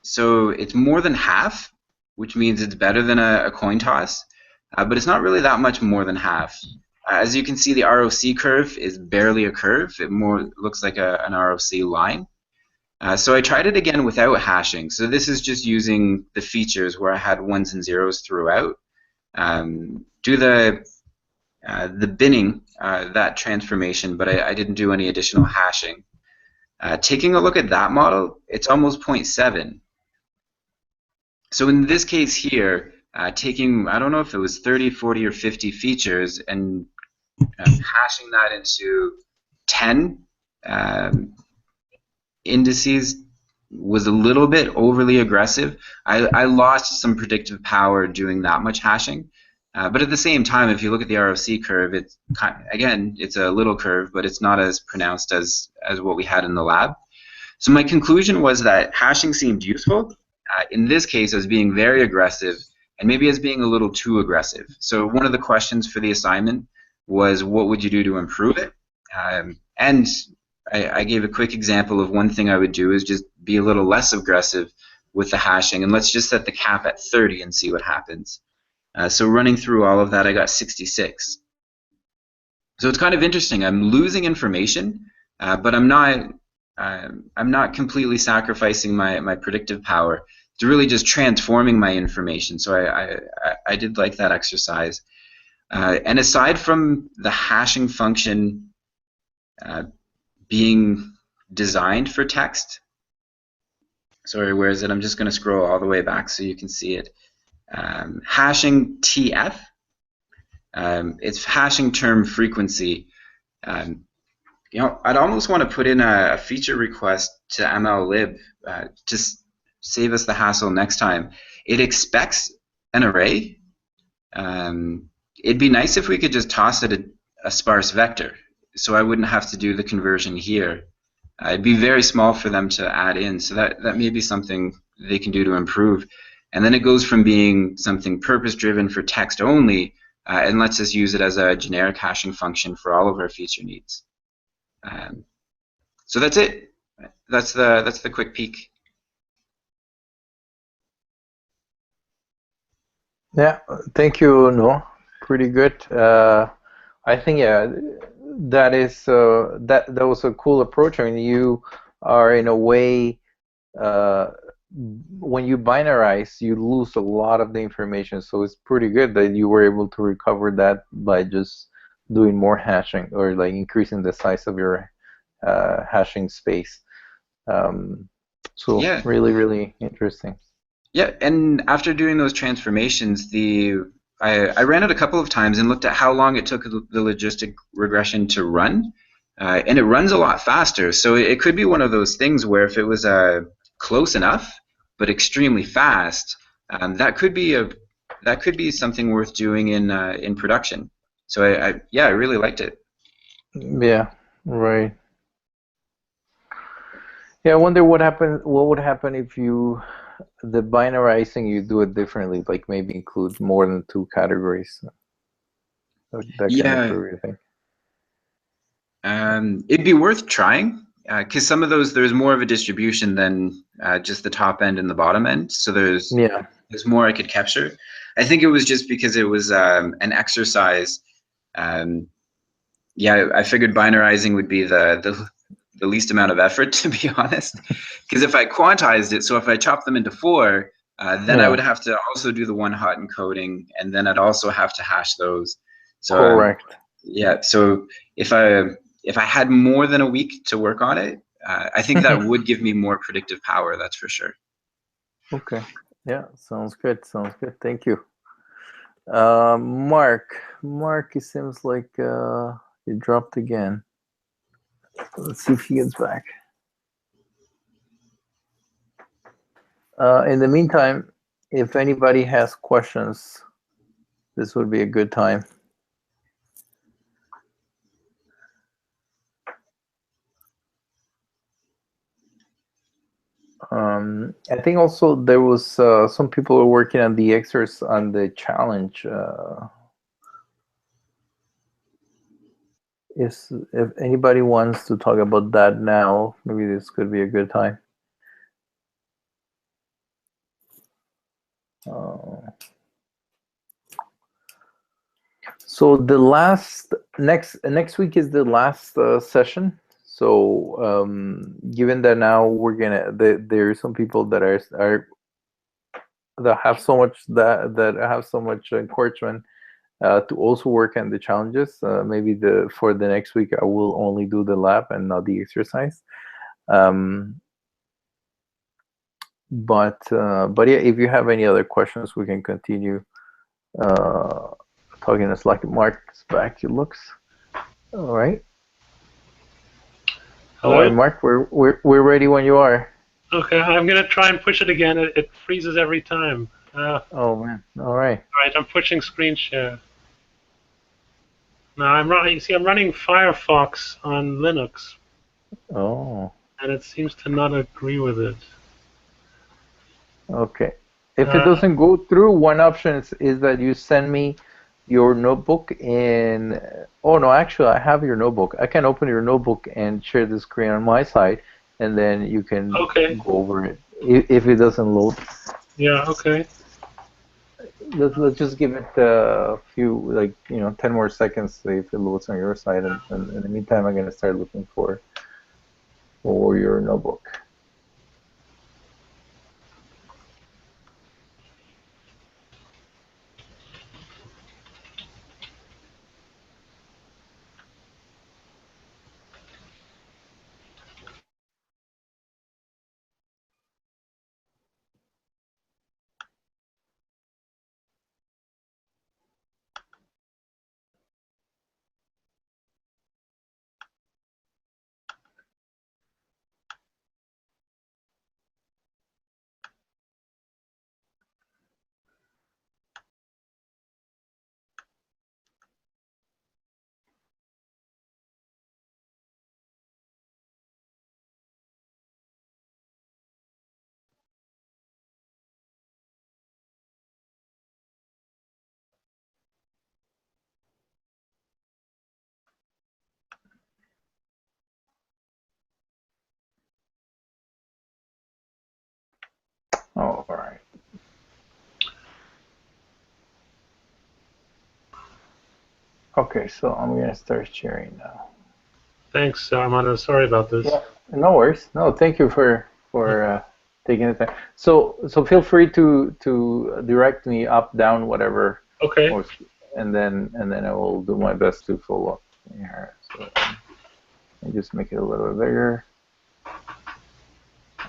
So it's more than half, which means it's better than a coin toss, but it's not really that much more than half. As you can see, the ROC curve is barely a curve. It more looks like an ROC line. So I tried it again without hashing. So this is just using the features where I had ones and zeros throughout. Do the binning, that transformation, but I didn't do any additional hashing. Taking a look at that model, it's almost 0.7. So in this case here, taking, I don't know if it was 30, 40, or 50 features and hashing that into 10 indices was a little bit overly aggressive. I lost some predictive power doing that much hashing. But at the same time, if you look at the ROC curve, it's again, it's a little curve, but it's not as pronounced as what we had in the lab. So my conclusion was that hashing seemed useful. In this case, I was being very aggressive, and maybe I was being a little too aggressive. So one of the questions for the assignment was, what would you do to improve it? And I gave a quick example of one thing I would do is just be a little less aggressive with the hashing, and let's just set the cap at 30 and see what happens. So running through all of that, I got 66. So it's kind of interesting. I'm losing information, but I'm not completely sacrificing my predictive power. It's really just transforming my information. So I did like that exercise. And aside from the hashing function being designed for text, sorry, where is it? I'm just going to scroll all the way back so you can see it. Hashing TF, it's hashing term frequency. You know, I'd almost want to put in a feature request to MLlib to save us the hassle next time. It expects an array. It'd be nice if we could just toss it a sparse vector, so I wouldn't have to do the conversion here. It'd be very small for them to add in, so that may be something they can do to improve. And then it goes from being something purpose-driven for text only and lets us use it as a generic hashing function for all of our feature needs. So that's it. That's the quick peek. Yeah, thank you, No. Pretty good. I think that is that was a cool approach. I mean, you are in a way when you binarize, you lose a lot of the information. So it's pretty good that you were able to recover that by just doing more hashing or like increasing the size of your hashing space. So yeah, really interesting. Yeah, and after doing those transformations, I ran it a couple of times and looked at how long it took the logistic regression to run, and it runs a lot faster. So it could be one of those things where if it was close enough but extremely fast, that could be something worth doing in production. So I really liked it. Yeah, right. Yeah, I wonder what would happen if the binarizing you do it differently, like maybe include more than 2 categories. That can improve, you think? It'd be worth trying because some of those there's more of a distribution than just the top end and the bottom end. So there's more I could capture. I think it was just because it was an exercise. Yeah, I figured binarizing would be the least amount of effort, to be honest. Because if I quantized it, so if I chop them into 4, then I would have to also do the one-hot encoding, and then I'd also have to hash those. So, correct. Yeah. So if I had more than a week to work on it, I think that would give me more predictive power. That's for sure. Okay. Yeah. Sounds good. Sounds good. Thank you. Mark, it seems like he dropped again. Let's see if he gets back. In the meantime, if anybody has questions, this would be a good time. I think also there was some people were working on the exercise on the challenge. if anybody wants to talk about that now, maybe this could be a good time. So the next week is the last session. So given that now there are some people that that have so much encouragement to also work on the challenges. Maybe for the next week I will only do the lab and not the exercise. But yeah, if you have any other questions, we can continue talking. It's like Mark's back. It looks all right. Hello? All right, Mark. We're ready when you are. Okay, I'm gonna try and push it again. It freezes every time. Oh man! All right. All right, I'm pushing screen share. Now you see, I'm running Firefox on Linux. Oh. And it seems to not agree with it. Okay. If it doesn't go through, one option is that you send me your notebook in. Oh no, actually, I have your notebook. I can open your notebook and share the screen on my side, and then you can go over it if it doesn't load. Yeah. Okay. Let's just give it a few, 10 more seconds, see if it loads on your side, and in the meantime, I'm gonna start looking for your notebook. All right. Okay, so I'm gonna start sharing now. Thanks, Armando. Sorry about this. Yeah, no worries. No, thank you for taking the time. So feel free to direct me up, down, whatever. Okay. And then I will do my best to follow up here. So and just make it a little bit bigger.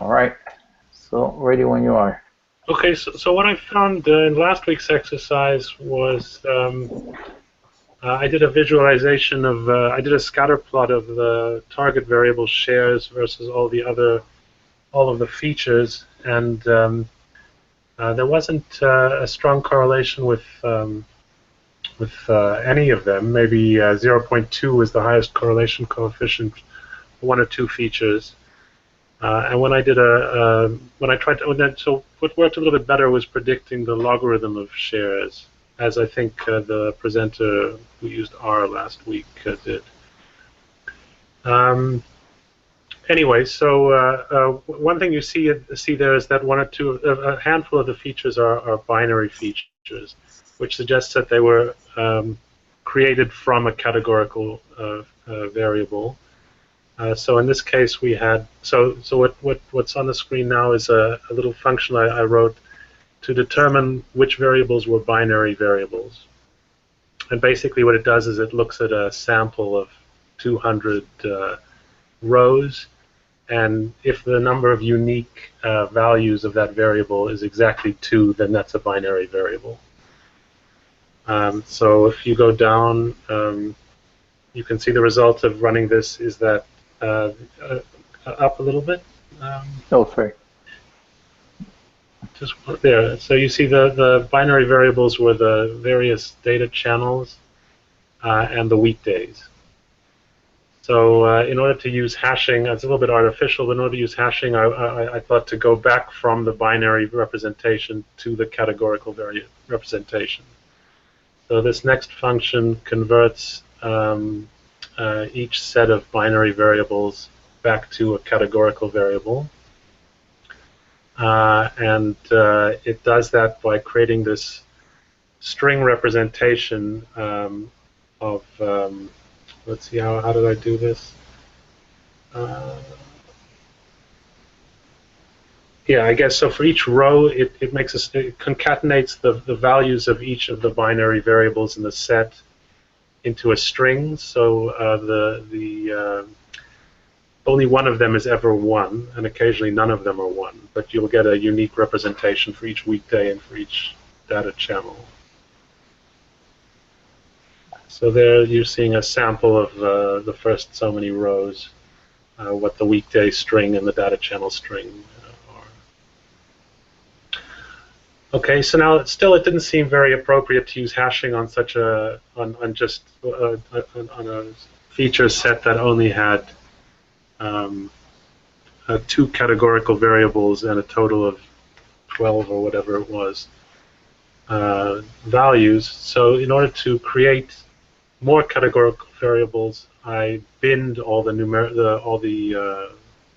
All right. So ready when you are. Okay. So what I found in last week's exercise was I did a visualization of I did a scatter plot of the target variable shares versus all of the features, and there wasn't a strong correlation with any of them. Maybe 0.2 was the highest correlation coefficient for one or two features. And when I did so what worked a little bit better was predicting the logarithm of shares, as I think the presenter who used R last week did. Anyway, so one thing you see there is that a handful of the features are binary features, which suggests that they were created from a categorical variable. So in this case, we had what's on the screen now is a little function I wrote to determine which variables were binary variables. And basically, what it does is it looks at a sample of 200 rows, and if the number of unique values of that variable is exactly 2, then that's a binary variable. So if you go down, you can see the result of running this is that up a little bit. Sorry. Just there. So you see the binary variables were the various data channels and the weekdays. So in order to use hashing, it's a little bit artificial, but in order to use hashing, I thought to go back from the binary representation to the categorical representation. So this next function converts each set of binary variables back to a categorical variable. And it does that by creating this string representation of, let's see, how did I do this? Yeah, I guess so. For each row, it concatenates the values of each of the binary variables in the set into a string. So only one of them is ever 1, and occasionally none of them are 1. But you'll get a unique representation for each weekday and for each data channel. So there you're seeing a sample of the first so many rows, what the weekday string and the data channel string are. Okay, so now it didn't seem very appropriate to use hashing on such a on a feature set that only had 2 categorical variables and a total of 12 or whatever it was values. So in order to create more categorical variables, I binned all the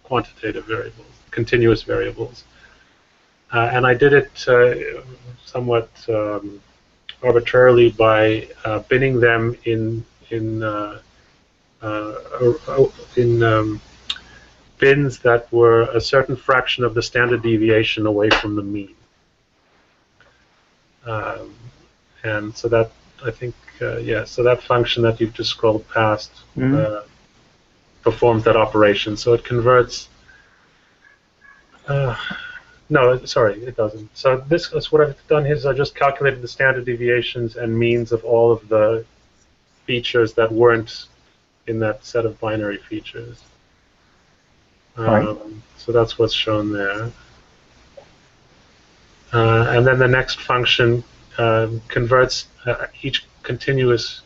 quantitative variables, continuous variables, and I did it somewhat arbitrarily by binning them in bins that were a certain fraction of the standard deviation away from the mean. And so that, I think, so that function that you've just scrolled past performs that operation. So it converts, no, sorry, it doesn't. So that's what I've done here is I just calculated the standard deviations and means of all of the features that weren't in that set of binary features. Right. So that's what's shown there. And then the next function converts each continuous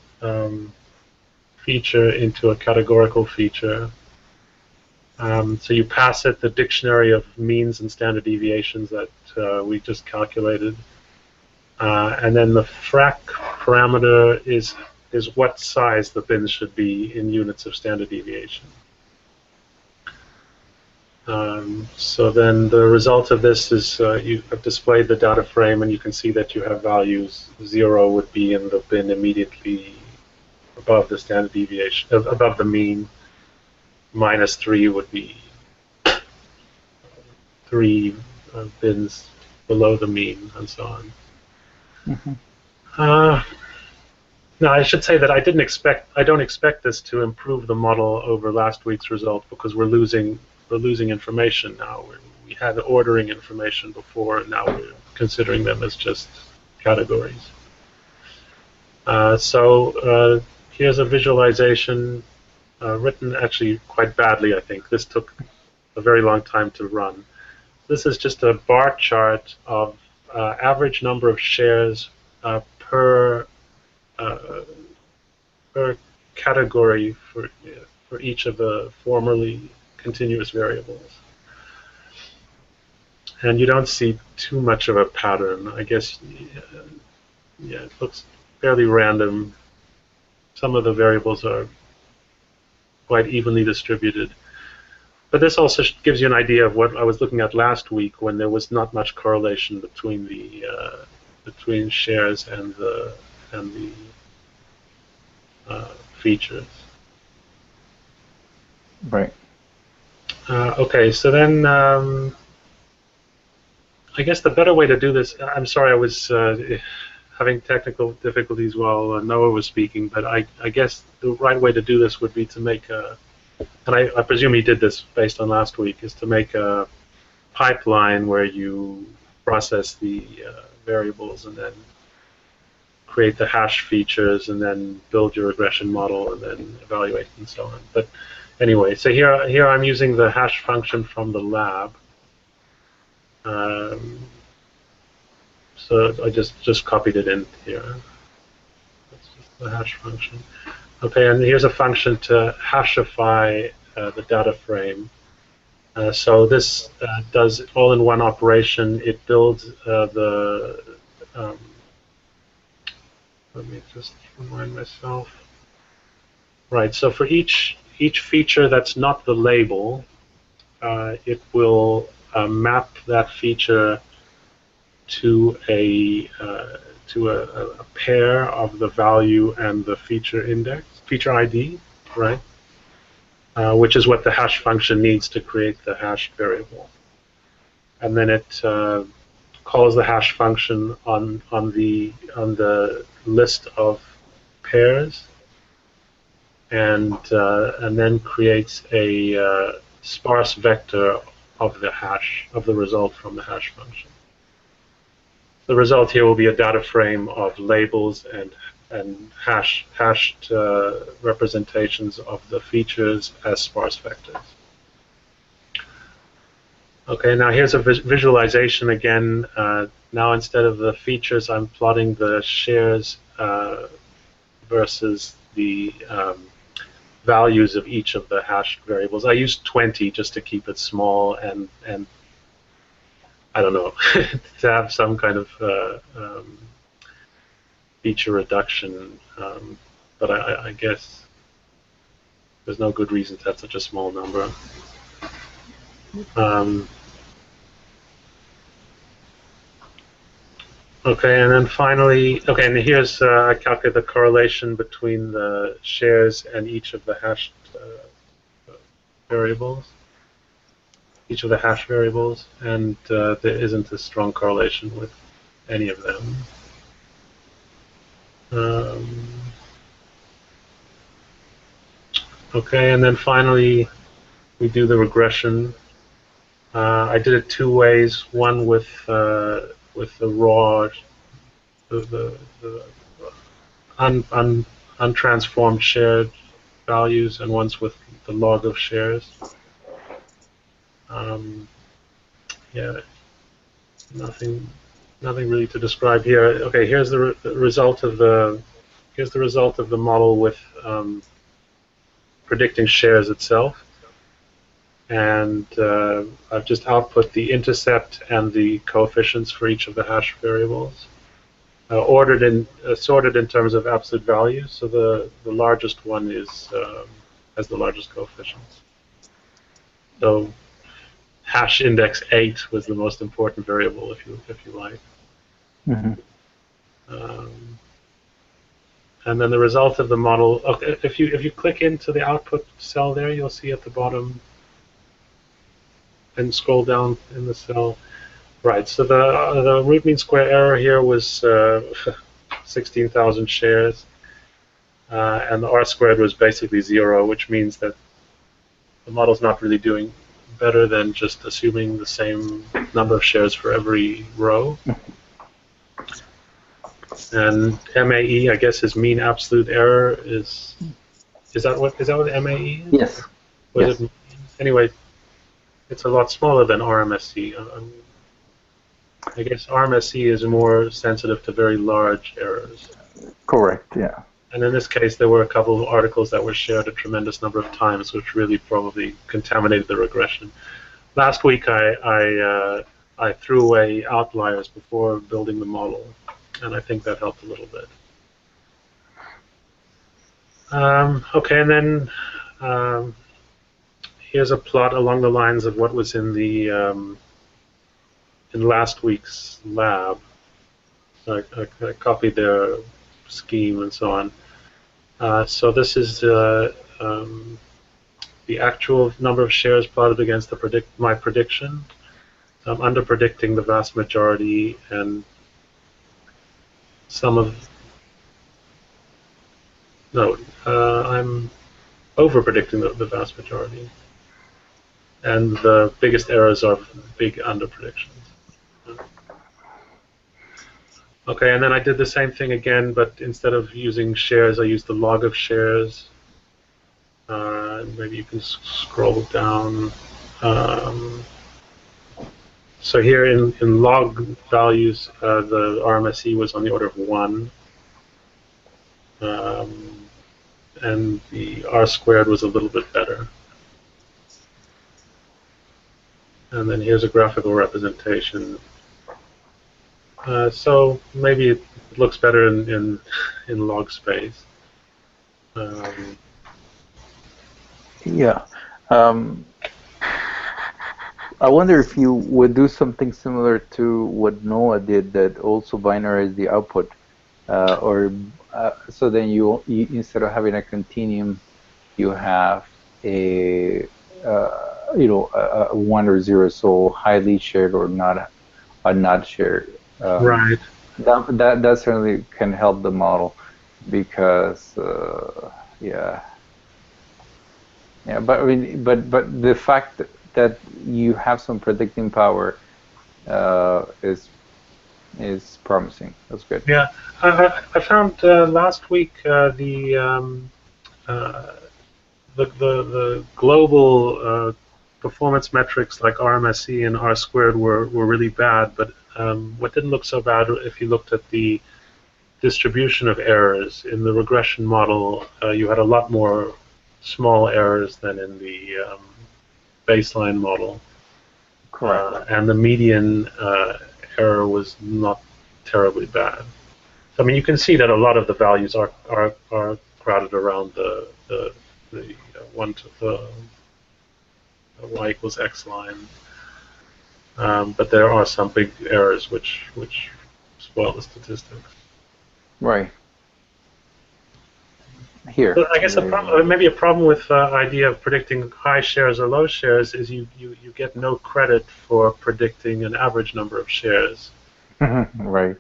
feature into a categorical feature. So you pass it the dictionary of means and standard deviations that we just calculated. And then the frac parameter is what size the bins should be in units of standard deviation. So then the result of this is you have displayed the data frame, and you can see that you have values. 0 would be in the bin immediately above the standard deviation, above the mean. -3 would be 3 bins below the mean, and so on. Now I should say that I don't expect this to improve the model over last week's result, because we're losing information now. We had ordering information before, and now we're considering them as just categories. So here's a visualization written actually quite badly, I think. This took a very long time to run. This is just a bar chart of average number of shares per category for each of the formerly continuous variables. And you don't see too much of a pattern. I guess, yeah, it looks fairly random. Some of the variables are quite evenly distributed. But this also gives you an idea of what I was looking at last week, when there was not much correlation between the between shares and the features. Right. Okay, so then I guess the better way to do this, I'm sorry I was having technical difficulties while Noah was speaking, but I guess the right way to do this would be to make a, and I presume he did this based on last week, is to make a pipeline where you process the variables and then create the hash features and then build your regression model and then evaluate and so on. But anyway, so here I'm using the hash function from the lab. So I just copied it in here. That's just the hash function. Okay, and here's a function to hashify the data frame. So this does all-in-one operation. It builds the. Let me just remind myself. Right. So for each feature that's not the label, it will map that feature to a pair of the value and the feature ID, right? Which is what the hash function needs to create the hash variable. And then it calls the hash function on the list of pairs, and then creates a sparse vector of the result from the hash function. The result here will be a data frame of labels and hashed representations of the features as sparse vectors. Okay, now here's a visualization again. Now instead of the features, I'm plotting the shares versus the values of each of the hash variables. I used 20 just to keep it small and I don't know, to have some kind of feature reduction, but I guess there's no good reason to have such a small number. Okay, and then finally, okay, and here's I calculate the correlation between the shares and each of the hashed variables, each of the hash variables, and there isn't a strong correlation with any of them. Okay, and then finally, we do the regression. I did it two ways. One with the raw, the untransformed shared values, and once with the log of shares. Yeah, nothing really to describe here. Okay, here's the result of the model with predicting shares itself, and I've just output the intercept and the coefficients for each of the hash variables, sorted in terms of absolute values. So the largest one is has the largest coefficients. So hash index 8 was the most important variable, if you like. Mm-hmm. And then the result of the model. Okay, if you click into the output cell there, you'll see at the bottom, and scroll down in the cell. Right. So the root mean square error here was 16,000 shares, and the R squared was basically 0, which means that the model's not really doing better than just assuming the same number of shares for every row. And MAE, I guess, is mean absolute error. Is that what MAE is? Yes. Yes. Anyway, it's a lot smaller than RMSE. I guess RMSE is more sensitive to very large errors. Correct. Yeah. And in this case, there were a couple of articles that were shared a tremendous number of times, which really probably contaminated the regression. Last week, I threw away outliers before building the model, and I think that helped a little bit. Okay, and then here's a plot along the lines of what was in the in last week's lab. I copied their scheme and so on. So this is the actual number of shares plotted against my prediction. I'm under predicting the vast majority, and I'm over predicting the vast majority, and the biggest errors are big under predictions. Okay, and then I did the same thing again, but instead of using shares, I used the log of shares. Maybe you can scroll down. So here in log values, the RMSE was on the order of 1. And the R squared was a little bit better. And then here's a graphical representation. So maybe it looks better in log space. Yeah. Um, I wonder if you would do something similar to what Noah did, that also binarize the output, or so then you instead of having a continuum, you have a a one or zero, so highly shared or not a not shared. Right. That certainly can help the model because yeah. Yeah, but I mean, but the fact that you have some predicting power is promising. That's good. Yeah. I found last week uh, the global performance metrics like RMSE and R squared were really bad, but what didn't look so bad if you looked at the distribution of errors in the regression model, you had a lot more small errors than in the baseline model, Correct. and the median error was not terribly bad. So, I mean, you can see that a lot of the values are crowded around the one to the y equals x line, but there are some big errors which spoil the statistics. Right. Here. So I guess maybe a problem with the idea of predicting high shares or low shares is you get no credit for predicting an average number of shares. Right.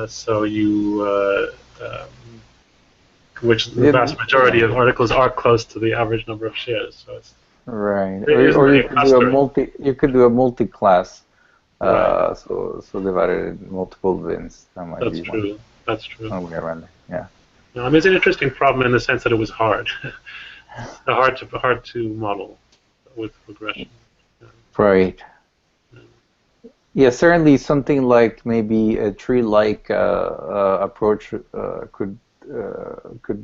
So which the vast majority Yeah. of articles are close to the average number of shares. So Right. it isn't Or really you a could do a cluster. multi-class. Right. So divided in multiple bins. That might That's be one true. That's true. way around it. Yeah. No, I mean, it's an interesting problem in the sense that it was hard, hard to model with regression. Yeah. Right. Yeah, certainly something like maybe a tree-like approach could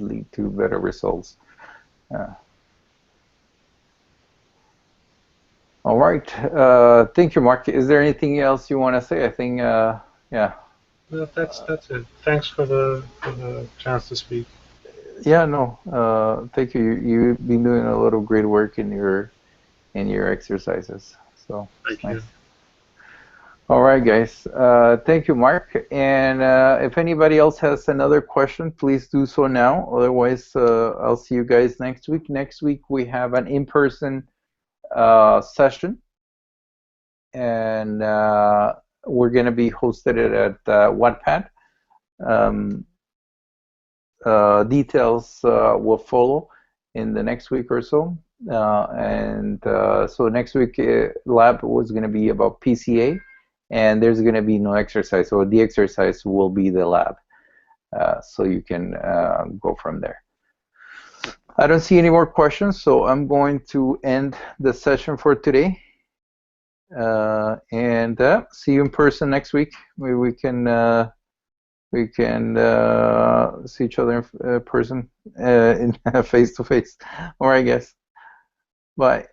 lead to better results. Uh, all right. Thank you, Mark. Is there anything else you want to say? I think, yeah. No, that's it. Thanks for the chance to speak. Yeah, no. Thank you. You've been doing a lot of great work in your exercises. So it's Thank you. nice. All right, guys. Thank you, Mark. And if anybody else has another question, please do so now. Otherwise, I'll see you guys next week. Next week, we have an in-person session, and we're going to be hosted at Wattpad. Um, Details will follow in the next week or so. So next week, lab was going to be about PCA. And there's going to be no exercise, so the exercise will be the lab, so you can go from there. I don't see any more questions, so I'm going to end the session for today, and see you in person next week. Maybe we can see each other in person, in face to face. All right, guys. Bye.